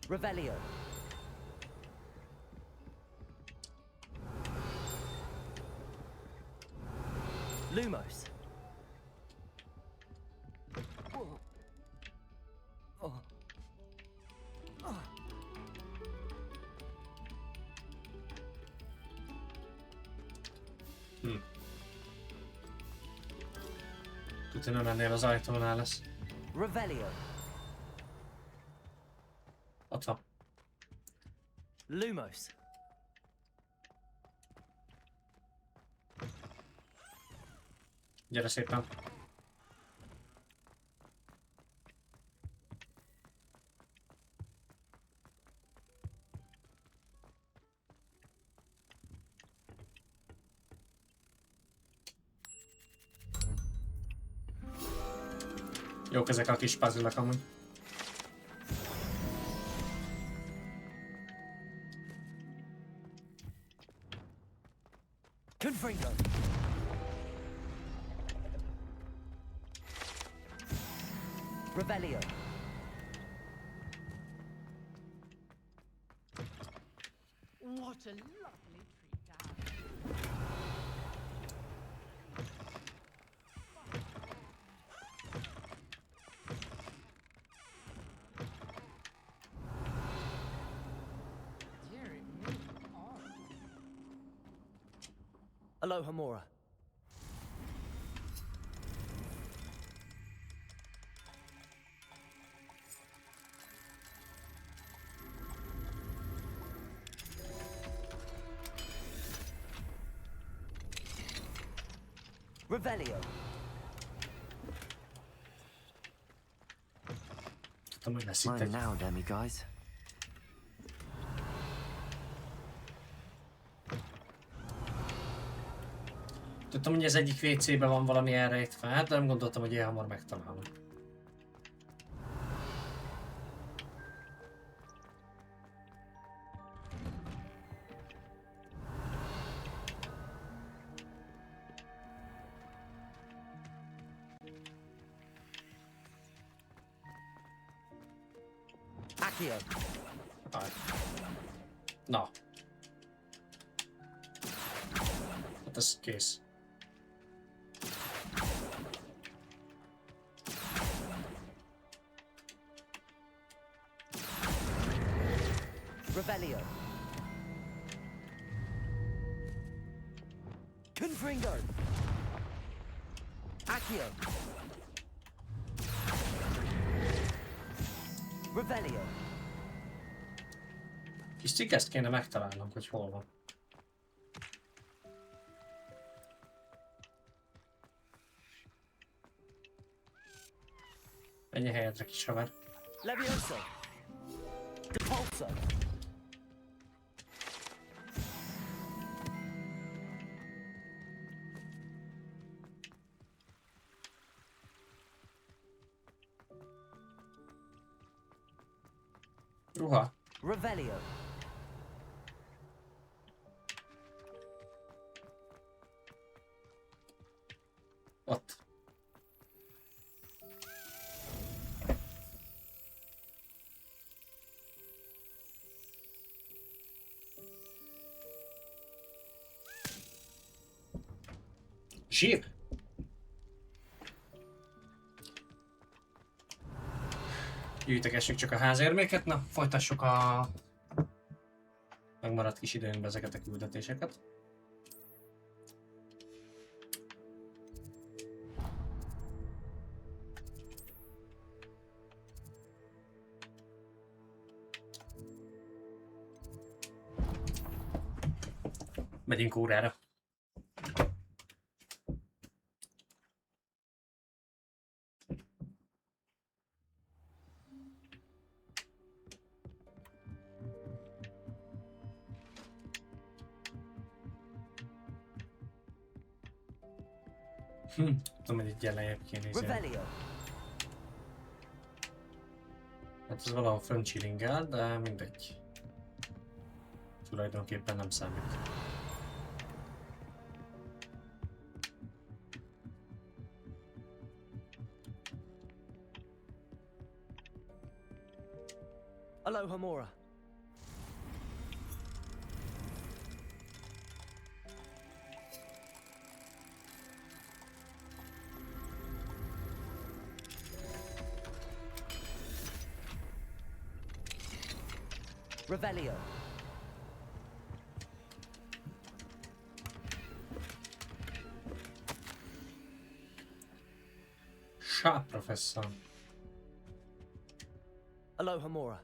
Revelio. Lumos. Tudja, nem ennél az ajtónál lesz. Revelio. Ott van. Lumos. Gyere szépen. Jók ezek a kis puzzle-ek amúgy. Confringo. Revelio. What a lovely treat to have. Dearie me, oh. Aloha Mora. Revelio. Tudom, hogy lesz itt Mine egy... now, demi guys. Tudtam, hogy az egyik WC-ben van valami elrejtve, hát de nem gondoltam, hogy ilyen hamar megtalálom. Accio. Na. Hát ez kész. Revelio. Confringo. Accio. Revelio. Kis cikeszt kéne megtalálnom, hogy hol van. Ennyi helyedre, kis haver. Levioso. Depulso. Ruha. Revelio. Ott. Zsír. Gyűjtögessük csak a házérméket, na folytassuk a megmaradt kis időnkbe ezeket a küldetéseket. Megyünk órára. Tudom, hogy egy lejjebb kéne nézni. Hát ez valahol fönn csilingál, de mindegy. Tulajdonképpen nem számít. Aloha Mora. Revelio. Sharp professor. Aloha Mora.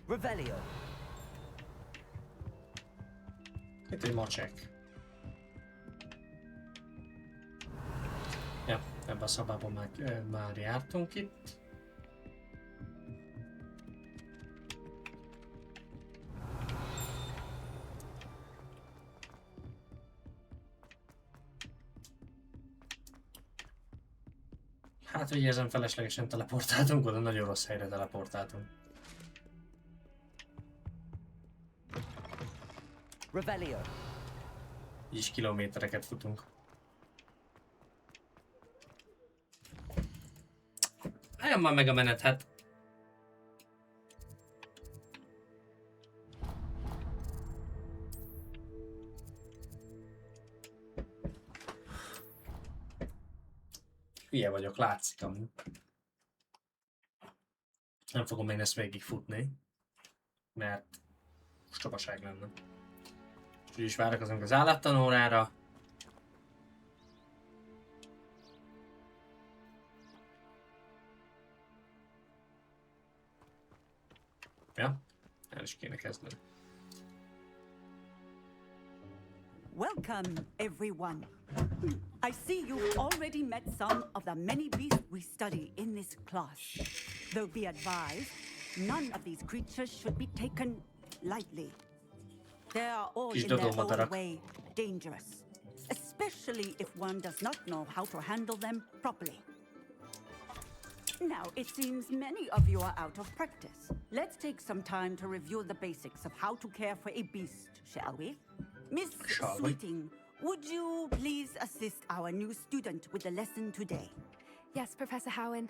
Revelio. Itt egy macsek. Ja, ebben a szobában már jártunk itt. Hát, hogy érzem, feleslegesen teleportáltunk, oda nagyon rossz helyre teleportáltunk. Revelio. Így is kilométereket futunk. Álljon már meg a menet, hát. Hülye vagyok, látszik amúgy. Nem fogom én ezt végigfutni, mert ostobaság lenne. Úgyis várakozunk az állattanórára. Ja, el is kéne kezdeni. Welcome, everyone. I see you've already met some of the many beasts we study in this class. Though be advised, none of these creatures should be taken lightly. They are all in their own way dangerous, especially if one does not know how to handle them properly. Now, it seems many of you are out of practice. Let's take some time to review the basics of how to care for a beast, shall we? Miss Sweeting, would you please assist our new student with the lesson today? Yes, Professor Howen.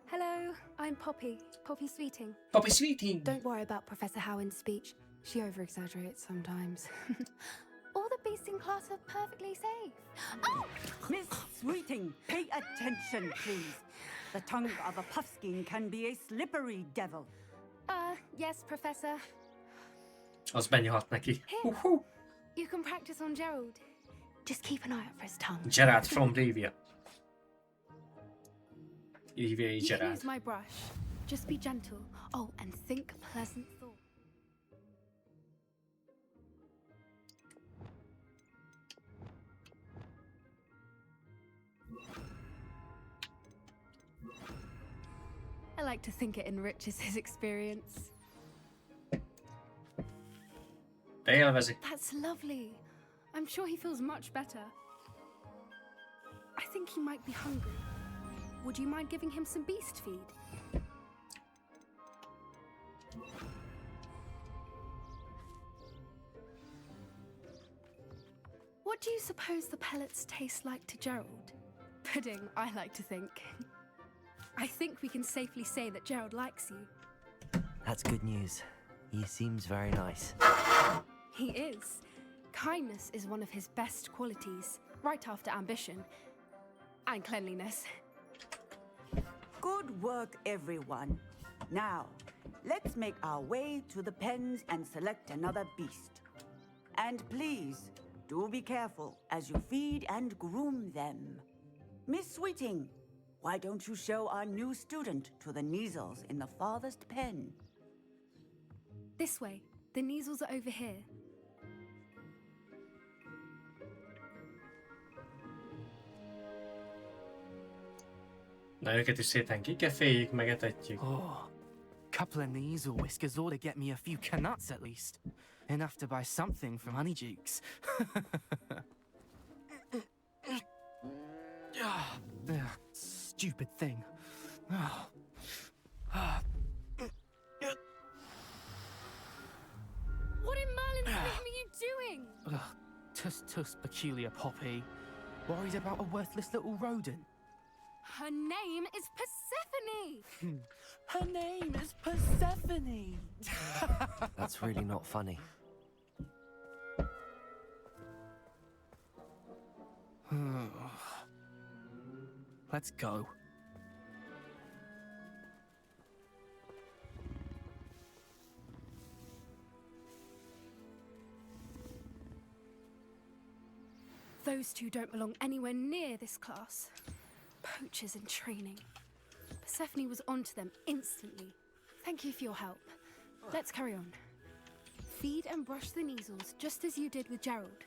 Hello, I'm Poppy Sweeting. Poppy Sweeting! Don't worry about Professor Howen's speech. She over-exaggerates sometimes. All the beasts in class are perfectly safe. Oh! Miss Sweeting, pay attention, please. The tongue of a puffskein can be a slippery devil. Yes, Professor. Az benyalt neki. You can practice on Gerald. Just keep an eye out for his tongue. Gerard from Rivia. Rivia You can Gerard. use my brush. Just be gentle. Oh, and think pleasant thoughts. I like to think it enriches his experience. De élvezi. That's lovely. I'm sure he feels much better. I think he might be hungry. Would you mind giving him some beast feed? What do you suppose the pellets taste like to Gerald? Pudding, I like to think. I think we can safely say that Gerald likes you. That's good news. He seems very nice. He is. Kindness is one of his best qualities, right after ambition. And cleanliness. Good work, everyone. Now, let's make our way to the pens and select another beast. And please, do be careful as you feed and groom them. Miss Sweeting, why don't you show our new student to the Neasels in the farthest pen? This way. The Neasels are over here. Na, őket is szépen kikeféljük, megetetjük. Oh, couple of Neasel whiskers ought to get me a few canuts at least. Enough to buy something from Honeydukes. Stupid thing. What in Merlin's name are you doing? Tuss peculiar Poppy. Worried about a worthless little rodent. Her name is Persephone! Her name is Persephone! That's really not funny. Let's go. Those two don't belong anywhere near this class. Poachers in training. Persephone was onto them instantly. Thank you for your help. Let's carry on. Feed and brush the Neasels just as you did with Gerald.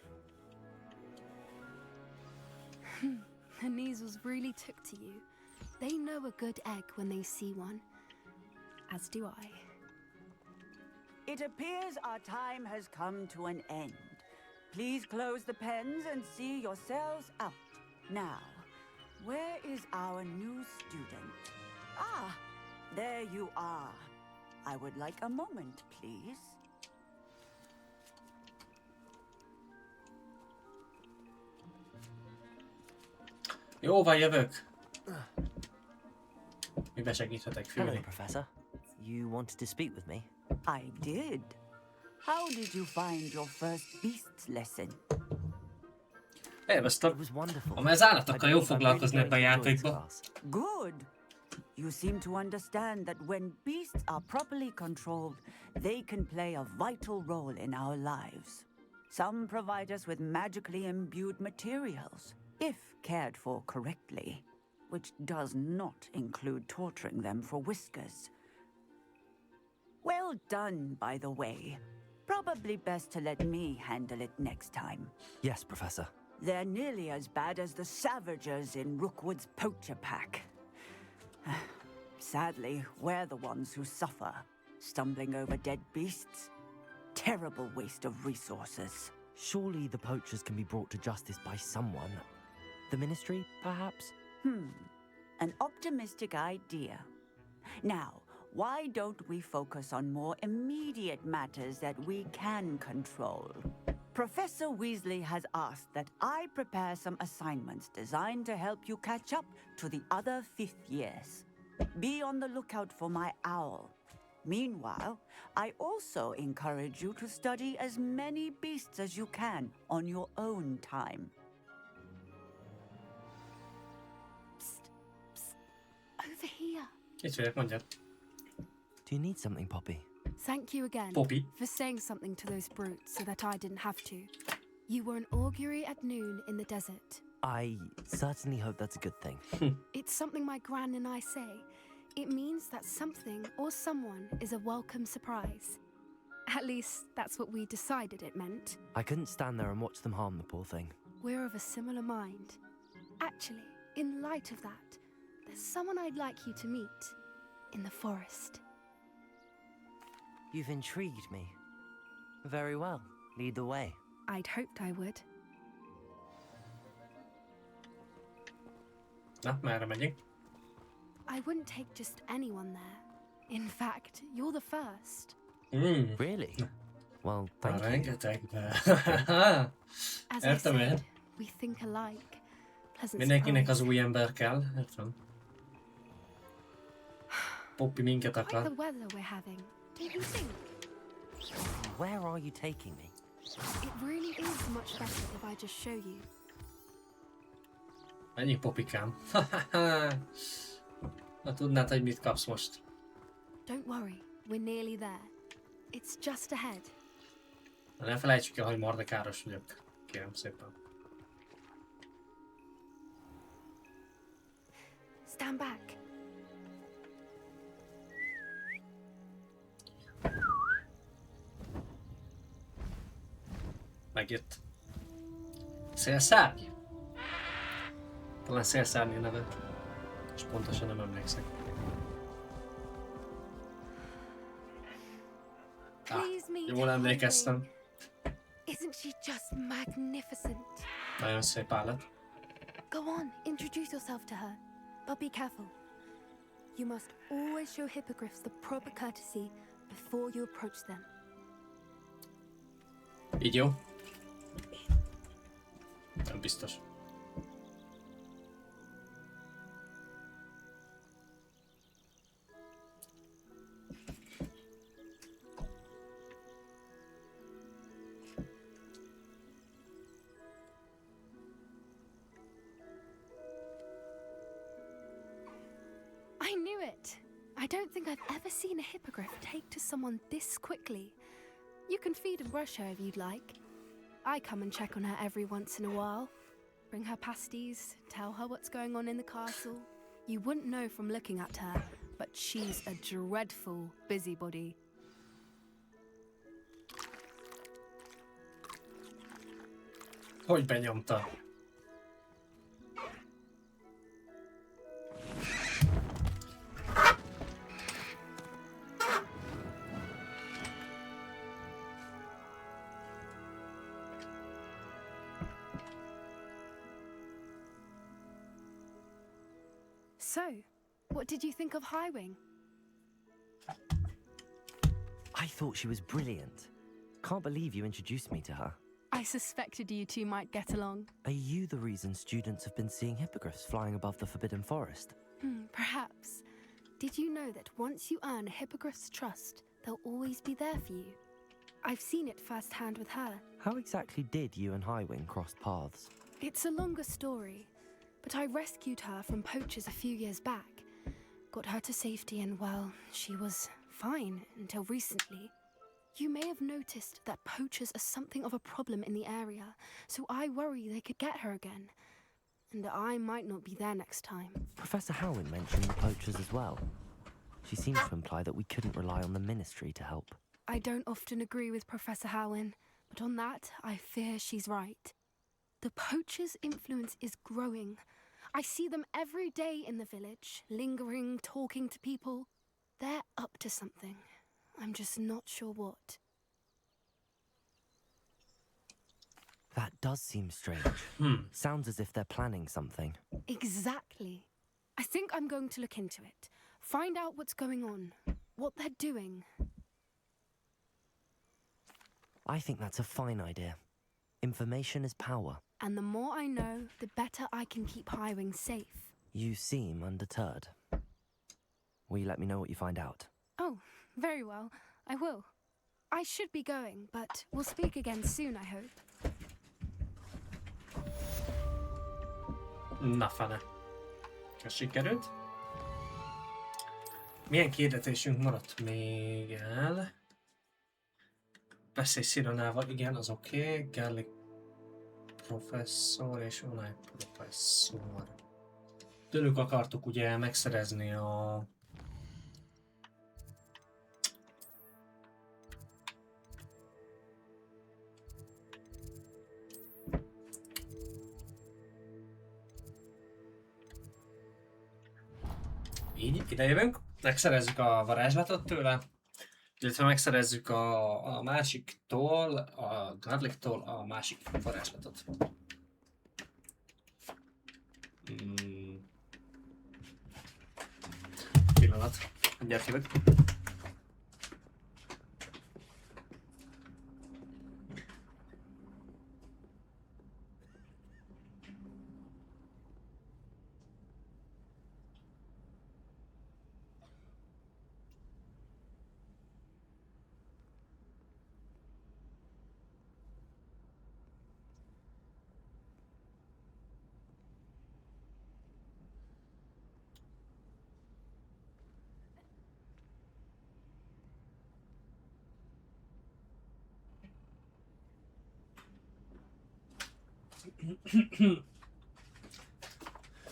The Neasels really took to you. They know a good egg when they see one. As do I. It appears our time has come to an end. Please close the pens and see yourselves out. Now, where is our new student? Ah, there you are. I would like a moment, please. Jó van, jövök. Miben segíthetek, Hello, fülni? Professor. You wanted to speak with me? I did. How did you find your first beasts lesson? Élveztem. It was wonderful. Amely az állatokkal jól foglalkozni ebben a játékban. Good. You seem to understand that when beasts are properly controlled, they can play a vital role in our lives. Some provide us with magically imbued materials, if cared for correctly, which does not include torturing them for whiskers. Well done, by the way. Probably best to let me handle it next time. Yes, Professor. They're nearly as bad as the Savagers in Rookwood's poacher pack. Sadly, we're the ones who suffer, stumbling over dead beasts. Terrible waste of resources. Surely the poachers can be brought to justice by someone. The Ministry, perhaps? An optimistic idea. Now, why don't we focus on more immediate matters that we can control? Professor Weasley has asked that I prepare some assignments designed to help you catch up to the other fifth years. Be on the lookout for my owl. Meanwhile, I also encourage you to study as many beasts as you can on your own time. Over Over here. Itt vagyok, mondjad. Do you need something, Poppy? Thank you again Poppy. for saying something to those brutes so that I didn't have to. You were an augury at noon in the desert. I certainly hope that's a good thing. It's something my gran and I say. It means that something or someone is a welcome surprise. At least, that's what we decided it meant. I couldn't stand there and watch them harm the poor thing. We're of a similar mind. Actually, in light of that, there's someone I'd like you to meet in the forest. You've intrigued me. Very well. Lead the way. I'd hoped I would. Na, merre megyünk? I wouldn't take just anyone there. In fact, you're the first. Really? Well, thank you. Rengeteg. As I Értem én. said, we think alike. Pleasant Mindenkinek az surprise. új ember kell, értem. Poppy minket Quite the akar. weather we're having, don't you think? Where are you taking me? It really is much better if I just show you. Ennyi popikám. Na tudnád, hogy mit kapsz most. Don't worry, we're nearly there. It's just ahead. Na, ne felejtsük el, hogy mardekáros vagyok. Kérem szépen. Stand back. Megjött. Szélszárny? Talán szélszárny a neve. És pontosan nem emlékszek. Please meet Jól emlékeztem. Isn't she just magnificent? Nagyon szép állat. Go on, introduce yourself to her. But be careful. You must always show hippogriffs the proper courtesy before you approach them. Így jó? Nem biztos. I knew it. I don't think I've ever seen a hippogriff take to someone this quickly. You can feed and brush her if you'd like. I come and check on her every once in a while. Bring her pasties, tell her what's going on in the castle. You wouldn't know from looking at her, but she's a dreadful busybody. Hogy benyomta? So, what did you think of Highwing? I thought she was brilliant. Can't believe you introduced me to her. I suspected you two might get along. Are you the reason students have been seeing hippogriffs flying above the Forbidden Forest? Perhaps. Did you know that once you earn a hippogriff's trust, they'll always be there for you? I've seen it firsthand with her. How exactly did you and Highwing cross paths? It's a longer story, but I rescued her from poachers a few years back. Got her to safety and, well, she was fine until recently. You may have noticed that poachers are something of a problem in the area, so I worry they could get her again. And I might not be there next time. Professor Howin mentioned the poachers as well. She seems to imply that we couldn't rely on the Ministry to help. I don't often agree with Professor Howin, but on that, I fear she's right. The poachers' influence is growing. I see them every day in the village, lingering, talking to people. They're up to something. I'm just not sure what. That does seem strange. Sounds as if they're planning something. Exactly. I think I'm going to look into it. Find out what's going on, what they're doing. I think that's a fine idea. Information is power. And the more I know, the better I can keep Highwing safe. You seem undeterred. Will you let me know what you find out? Oh, very well. I will. I should be going, but we'll speak again soon, I hope. Na fene. Ez sikerült? Milyen kérdetésünk maradt még el? Beszélj Szironával, igen, az oké. Garlic professzor és Unai professzor. Tőlük akartuk ugye megszerezni a... Így, idejövünk, megszerezzük a varázslatot tőle, illetve megszerezzük a másiktól, a Garlic-tól a másik varázslatot. Pillanat, mindjárt jövök.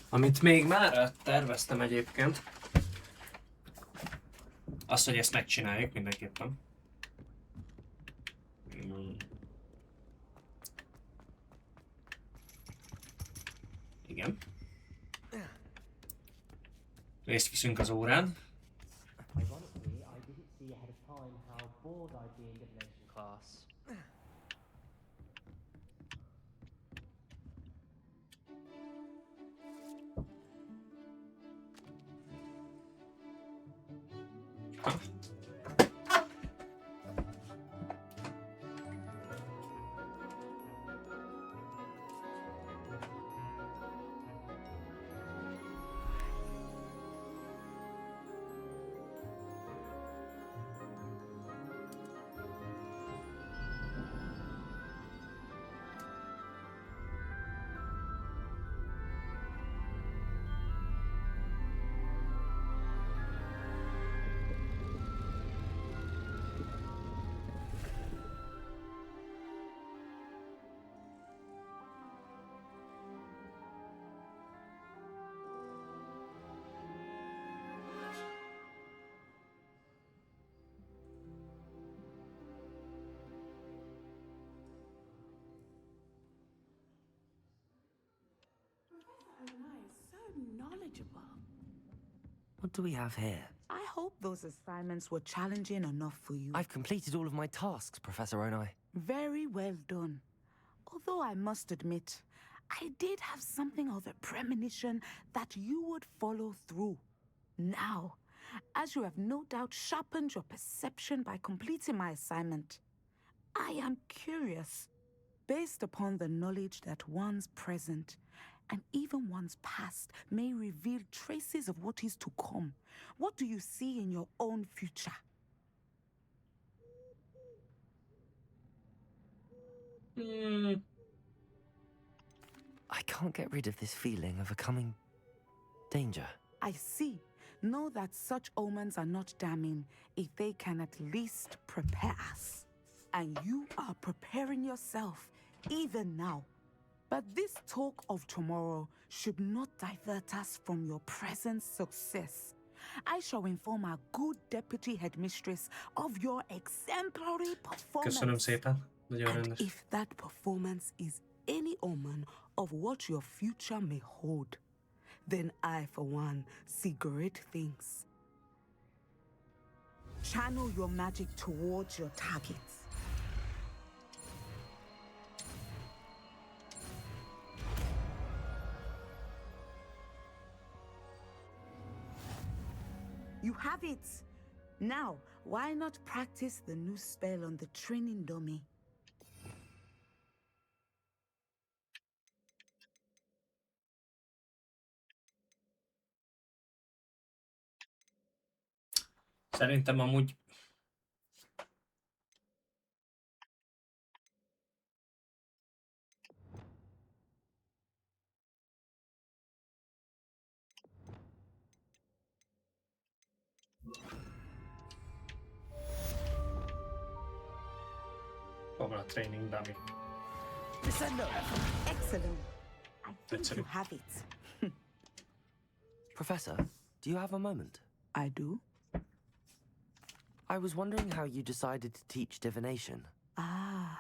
Amit még már terveztem egyébként, az, hogy ezt megcsináljuk mindenképpen. Igen. Részt viszünk az órán. Ironically, I didn't see ahead of time how bored I'd be in divination class. What do we have here? I hope those assignments were challenging enough for you. I've completed all of my tasks, Professor Onai. Very well done. Although I must admit, I did have something of a premonition that you would follow through. Now, as you have no doubt sharpened your perception by completing my assignment, I am curious, based upon the knowledge that one's present and even one's past may reveal traces of what is to come. What do you see in your own future? I can't get rid of this feeling of a coming danger. I see. Know that such omens are not damning if they can at least prepare us. And you are preparing yourself, even now. But this talk of tomorrow should not divert us from your present success. I shall inform our good deputy headmistress of your exemplary performance. Köszönöm szépen. Nagyon And rendes. if that performance is any omen of what your future may hold, then I, for one, see great things. Channel your magic towards your targets. You have it! Now, why not practice the new spell on the training dummy? Szerintem amúgy... Hol van a training dummy? Excellent. I think Excellent. you have it. Professor, do you have a moment? I do. I was wondering how you decided to teach divination. Ah,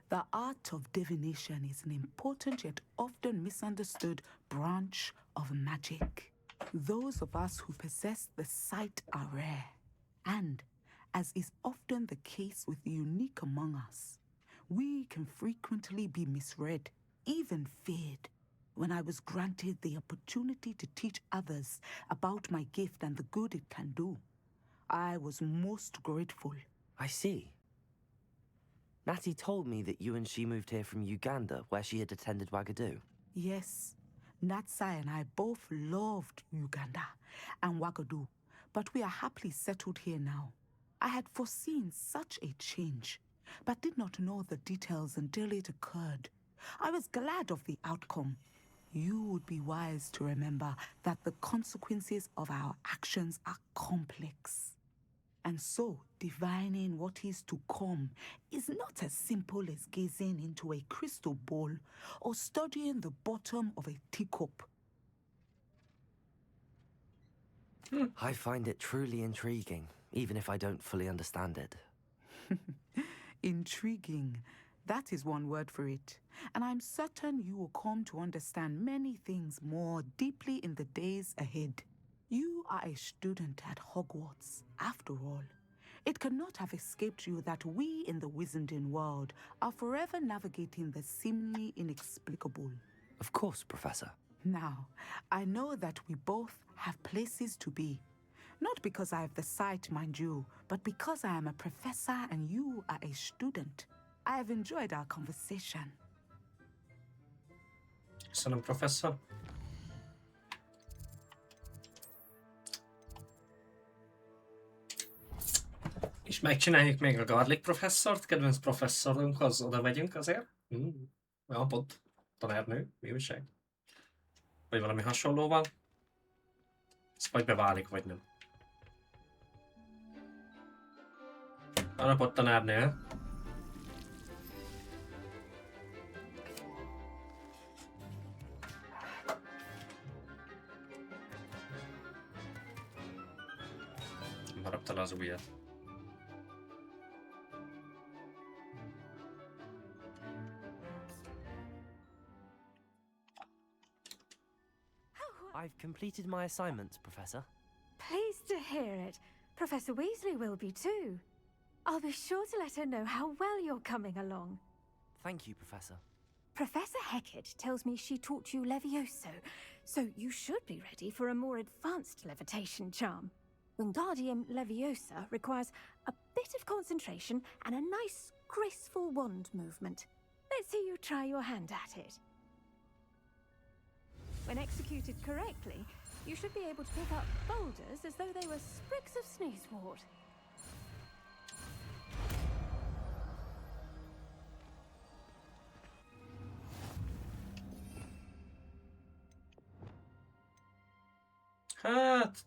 the art of divination is an important yet often misunderstood branch of magic. Those of us who possess the sight are rare, and, as is often the case with the unique among us, we can frequently be misread, even feared. When I was granted the opportunity to teach others about my gift and the good it can do, I was most grateful. I see. Natty told me that you and she moved here from Uganda, where she had attended Wagadu. Yes, Natsai and I both loved Uganda and Wagadu, but we are happily settled here now. I had foreseen such a change, but did not know the details until it occurred. I was glad of the outcome. You would be wise to remember that the consequences of our actions are complex. And so, divining what is to come is not as simple as gazing into a crystal ball or studying the bottom of a teacup. I find it truly intriguing, even if I don't fully understand it. Intriguing. That is one word for it. And I'm certain you will come to understand many things more deeply in the days ahead. You are a student at Hogwarts, after all. It cannot have escaped you that we in the Wizarding world are forever navigating the seemingly inexplicable. Of course, Professor. Now, I know that we both have places to be. Not because I have the sight, mind you, but because I am a professor and you are a student. I have enjoyed our conversation. Köszönöm, professzor. És megcsináljuk még a Garlic professzort, kedvenc professzorunkhoz oda megyünk azért. Ja, pont tanárnő, mi újság? Vagy valami hasonló van. Ez vagy beválik, vagy nem. A napot tanárnő. Harapta le az ujját. I've completed my assignments, Professor. Pleased to hear it. Professor Weasley will be too. I'll be sure to let her know how well you're coming along. Thank you, Professor. Professor Hecat tells me she taught you Levioso, so you should be ready for a more advanced levitation charm. Wingardium Leviosa requires a bit of concentration and a nice, graceful wand movement. Let's see you try your hand at it. When executed correctly, you should be able to pick up boulders as though they were sprigs of sneezewort. Hát...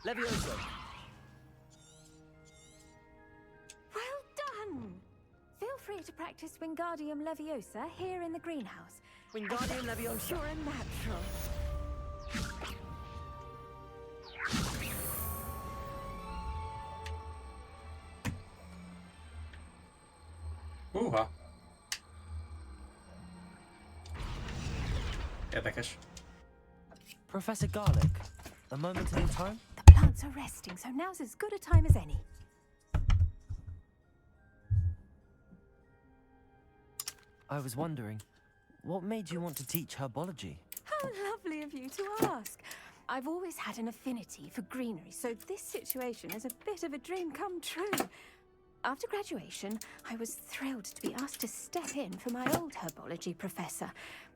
Levioso! Well done! Feel free to practice Wingardium Leviosa here in the greenhouse. Wingardium Leviosa! You're a natural. Húha! Érdekes. Professor Garlic, a moment in time? The plants are resting, so now's as good a time as any. I was wondering, what made you want to teach herbology? How lovely of you to ask. I've always had an affinity for greenery, so this situation is a bit of a dream come true. After graduation, I was thrilled to be asked to step in for my old herbology professor.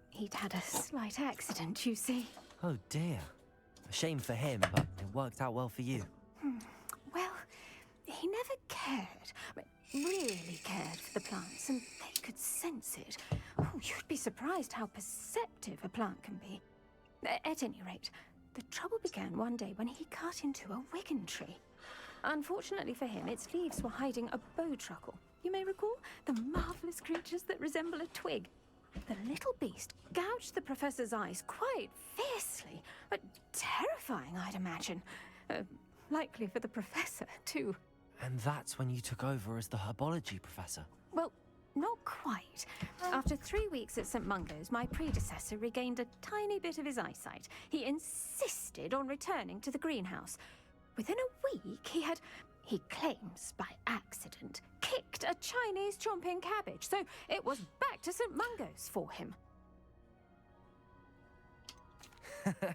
He'd had a slight accident, you see. Oh dear. A shame for him, but it worked out well for you. Well, he never cared, but really cared for the plants, and they could sense it. Oh, you'd be surprised how perceptive a plant can be. At any rate, The trouble began one day when he cut into a wigan tree. Unfortunately for him, its leaves were hiding a bowtruckle. You may recall the marvelous creatures that resemble a twig. The little beast gouged the professor's eyes quite fiercely, but terrifying, I'd imagine. Likely for the professor, too. And that's when you took over as the herbology professor. Well, not quite. After 3 weeks at St. Mungo's, my predecessor regained a tiny bit of his eyesight. He insisted on returning to the greenhouse. Within a week, he claims by accident, kicked a Chinese chomping cabbage, so it was back to St. Mungo's for him.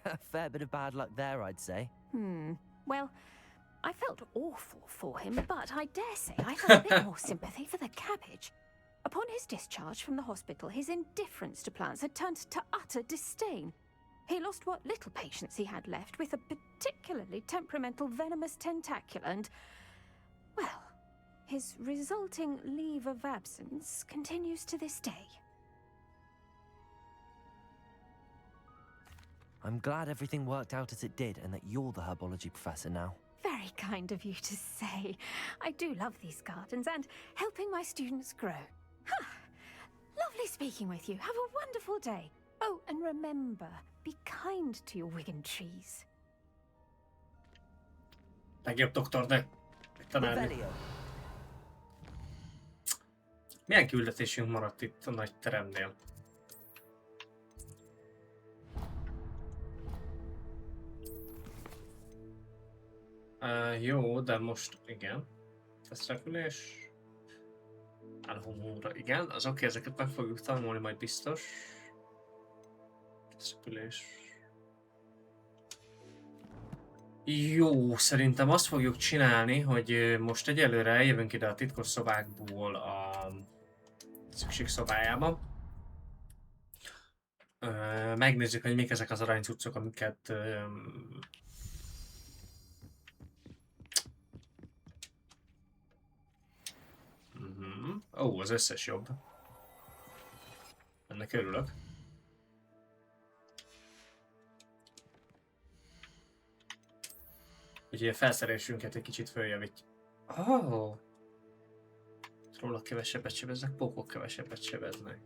A fair bit of bad luck there, I'd say. Well, I felt awful for him, but I dare say I felt a bit more sympathy for the cabbage. Upon his discharge from the hospital, his indifference to plants had turned to utter disdain. He lost what little patience he had left with a particularly temperamental venomous tentacula and, well, his resulting leave of absence continues to this day. I'm glad everything worked out as it did and that you're the herbology professor now. Very kind of you to say. I do love these gardens and helping my students grow. Lovely speaking with you. Have a wonderful day. Oh, and remember, be kind to your wigan trees. Legjobb doktornak tanárni. Milyen küldetésünk maradt itt a nagy teremnél? Jó, de most igen. Tesztrepülés. Álhomóra, igen. Az oké, ezeket meg fogjuk tanulni majd biztos. Tesztrepülés. Jó, szerintem azt fogjuk csinálni, hogy most egyelőre eljövünk ide a titkos szobákból a szükségszobájába. Megnézzük, hogy mik ezek az aranycuccok, amiket az összes jobb. Ennek örülök. Úgyhogy a felszerelésünket egy kicsit följavít. Róla kevesebbet sebeznek, pókok kevesebbet sebeznek.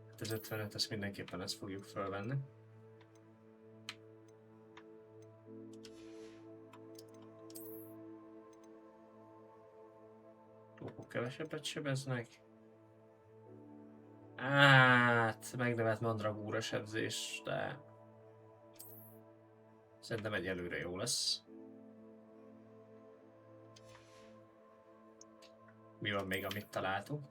Hát az 55, ezt mindenképpen ezt fogjuk fölvenni. Pókok kevesebbet sebeznek. Hát, megnevelt mandragóra sebzés, de szerintem egyelőre jó lesz. Mi van még, amit találtunk?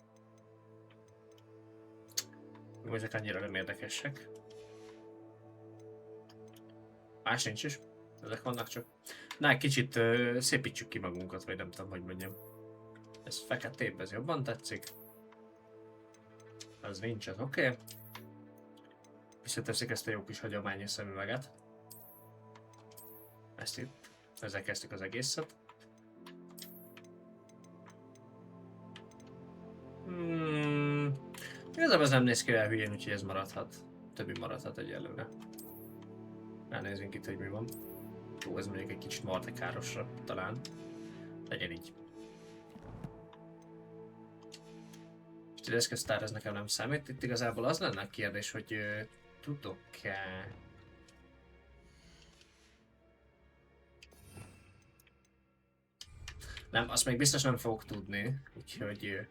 Jó, ezek annyira nem érdekesek. Más nincs is. Ezek vannak csak. Na, egy kicsit szépítsük ki magunkat, vagy nem tudom, hogy mondjam. Ez feketébb, ez jobban tetszik. Ez nincs, az oké. Visszateszik ezt a jó kis hagyományos szemüveget. Ezt itt. Ezzel kezdtük az egészet. Igazából ez nem néz ki olyan hülyén, úgyhogy ez maradhat. Többi maradhat egyelőre. Ránézzünk itt, hogy mi van. Jó, ez mondjuk egy kicsit mardekárosra talán. Legyen így. És az eszköztár ez nekem nem számít. Itt igazából az lenne a kérdés, hogy tudok-e... Nem, azt még biztos nem fogok tudni, úgyhogy...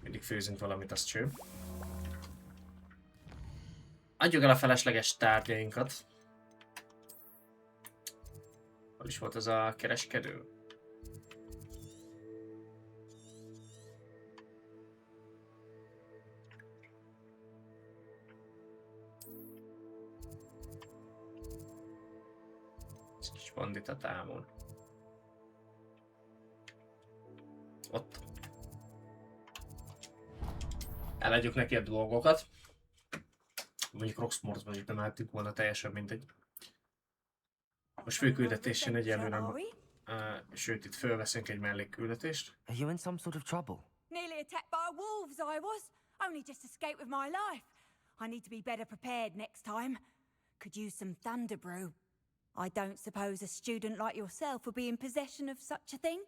Mindig főzünk valamit, az cső. Adjuk el a felesleges tárgyainkat. Hol is volt az a kereskedő? Ez kis bandita támol. Ott. Eladjuk neki a dolgokat. Mondjuk Roxmortban is bemeltük volna, teljesen mindegy. Most főküldetésen egyelőre, sőt itt fölveszünk egy mellékküldetést. Are you in some sort of trouble? Nearly attacked by wolves, I was. Only just escaped with my life. I need to be better prepared next time. Could use some thunder brew. I don't suppose a student like yourself would be in possession of such a thing?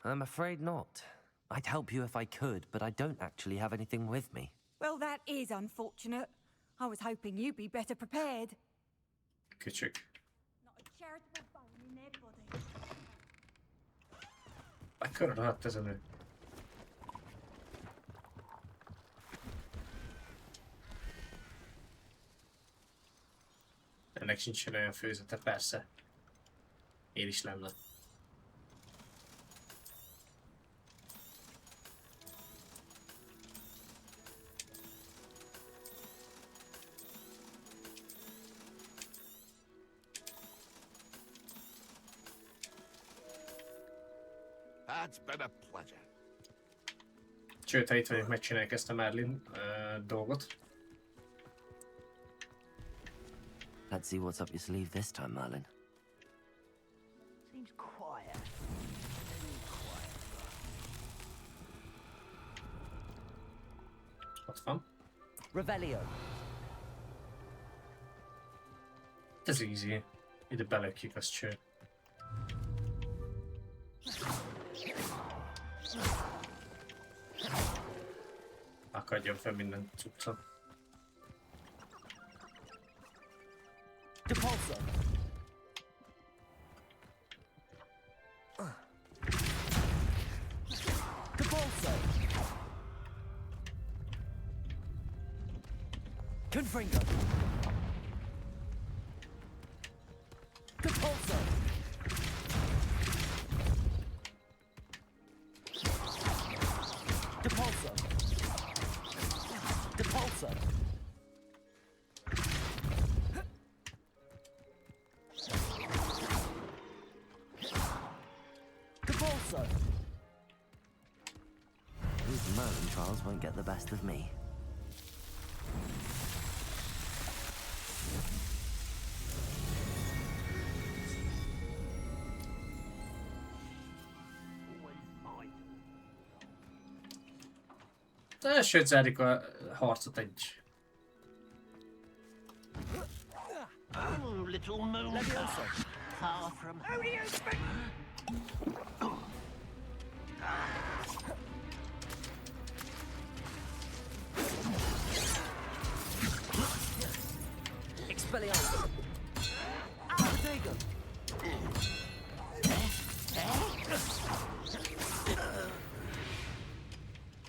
I'm afraid not. I'd help you if I could, but I don't actually have anything with me. Well, that is unfortunate. I was hoping you'd be better prepared. Küçük. Not a charitable bone in their body. Akkor rahat ez a nő. Ennek sincs olyan főzete, persze. Én is lenne. That's been a pleasure. Sőt, ha itt vagyok, megcsináljuk ezt a Merlin dolgot. Let's see what's up your sleeve this time, Merlin. Seems quiet. Ott van. Revelio. Ez easy. Ide belökjük, azt cső. Akadjon fel minden cuccot. Depulso. Depulso. Confringo. Depulso. Depulso. Depulso. Depulso. These Merlin trials won't get the best of me. Sőt, zárjuk a harcot egy... Oh, little moon. Far from Expelliarmus. Protego.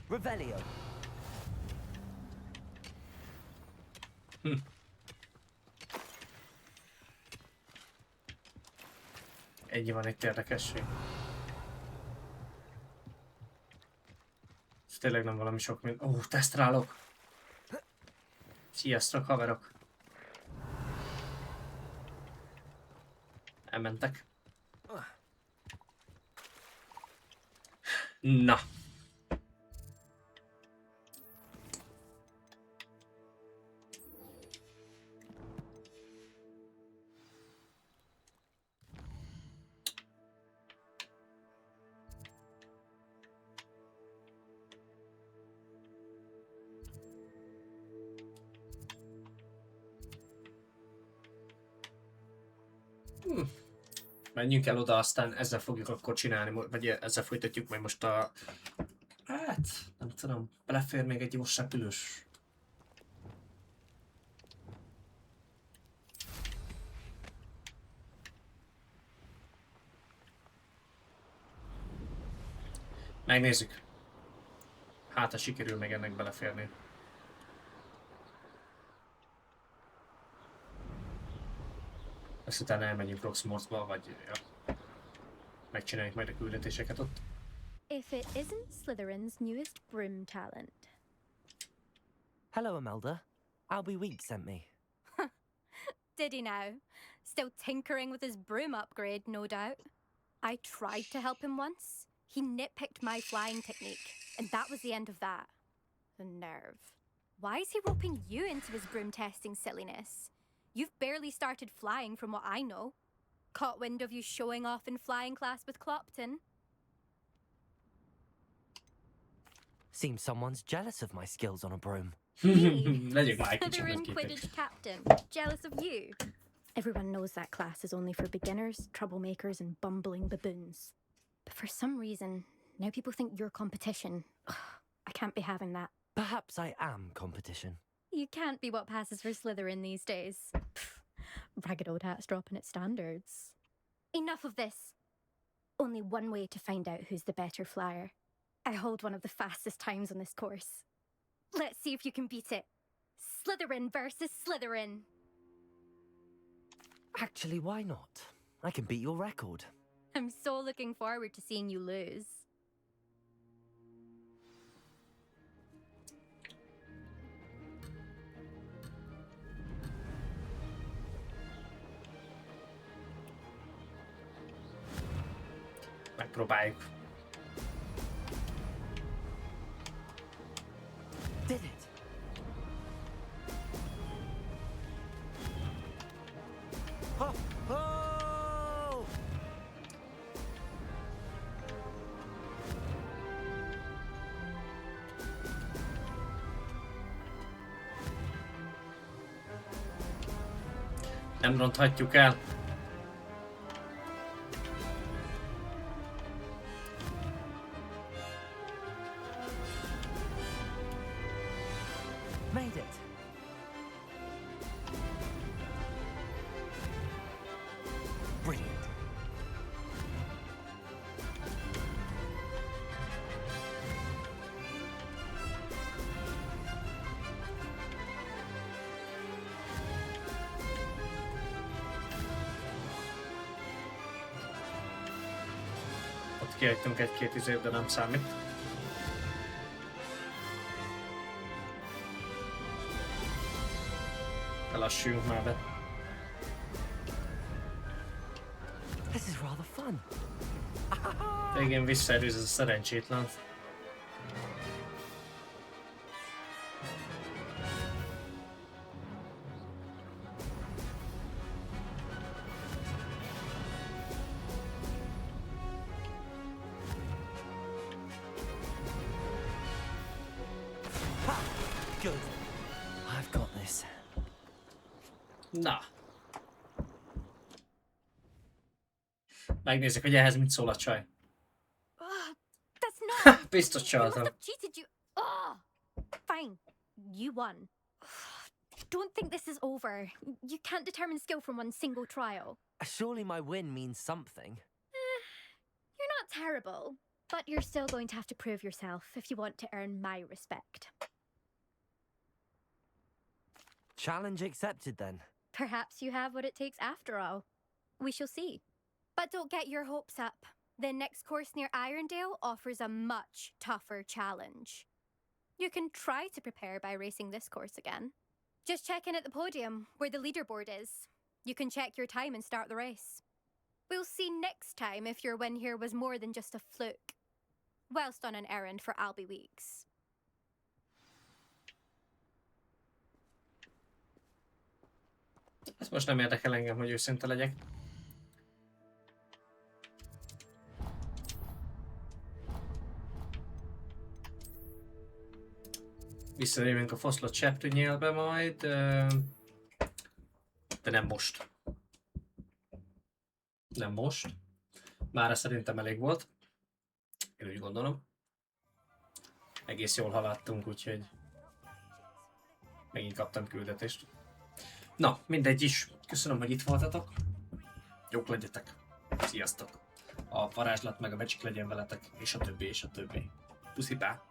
Revelio. Ennyi van itt érdekesség. Ez tényleg nem valami sok mind... Ó, tesztrálok! Sziasztok, haverok! Elmentek. Na. Menjünk el oda, aztán ezzel fogjuk akkor csinálni, vagy ezzel folytatjuk majd most a... Hát, nem tudom, belefér még egy gyors repülős. Megnézzük. Hát, ha sikerül még ennek beleférni. Ezt utána elmegyünk Proximorsba, vagy ja, megcsináljuk majd a küldetéseket ott. If it isn't Slytherin's newest broom talent. Hello, Imelda. Albie Week sent me. Did he now? Still tinkering with his broom upgrade, no doubt. I tried to help him once. He nitpicked my flying technique, and that was the end of that. The nerve. Why is he roping you into his broom testing silliness? You've barely started flying from what I know. Caught wind of you showing off in flying class with Clopton. Seems someone's jealous of my skills on a broom. Legyek már egy kicsit Slytherin nagyképek. Quidditch captain. Jealous of you. Everyone knows that class is only for beginners, troublemakers, and bumbling baboons. But for some reason, now people think you're competition. Ugh, I can't be having that. Perhaps I am competition. You can't be what passes for Slytherin these days. Pfft, ragged old hat's dropping its standards. Enough of this. Only one way to find out who's the better flyer. I hold one of the fastest times on this course. Let's see if you can beat it. Slytherin versus Slytherin. Actually, why not? I can beat your record. I'm so looking forward to seeing you lose. Megpróbáljuk. Did it! Ho! Ho! Nem ronthatjuk el. Made it! Brilliant. Ott kihagytunk egy-két izét, de nem számít. Lassuljunk már be. This is rather fun. Végén visszaerőz ez a szerencsétlen. Good. I've got this. Na. Megnézzük, hogy ehhez mit szól a csaj. That's not. Biztos You must csaltam. have cheated you. Oh, fine. You won. Don't think this is over. You can't determine skill from one single trial. Surely my win means something. You're not terrible, but you're still going to have to prove yourself if you want to earn my respect. Challenge accepted then. Perhaps you have what it takes after all. We shall see. But don't get your hopes up. The next course near Irondale offers a much tougher challenge. You can try to prepare by racing this course again. Just check in at the podium, where the leaderboard is. You can check your time and start the race. We'll see next time if your win here was more than just a fluke. Whilst on an errand for Albie Weeks. Ez most nem érdekel engem, hogy őszinte legyek. Visszajövünk a foszlott seprűnyélbe majd, de nem most. Nem most. Mára szerintem elég volt. Én úgy gondolom. Egész jól haladtunk, úgyhogy megint kaptam küldetést. Na, mindegy is. Köszönöm, hogy itt voltatok. Jók legyetek. Sziasztok. A varázslat meg a magic legyen veletek, és a többi, és a többi. Puszi pá!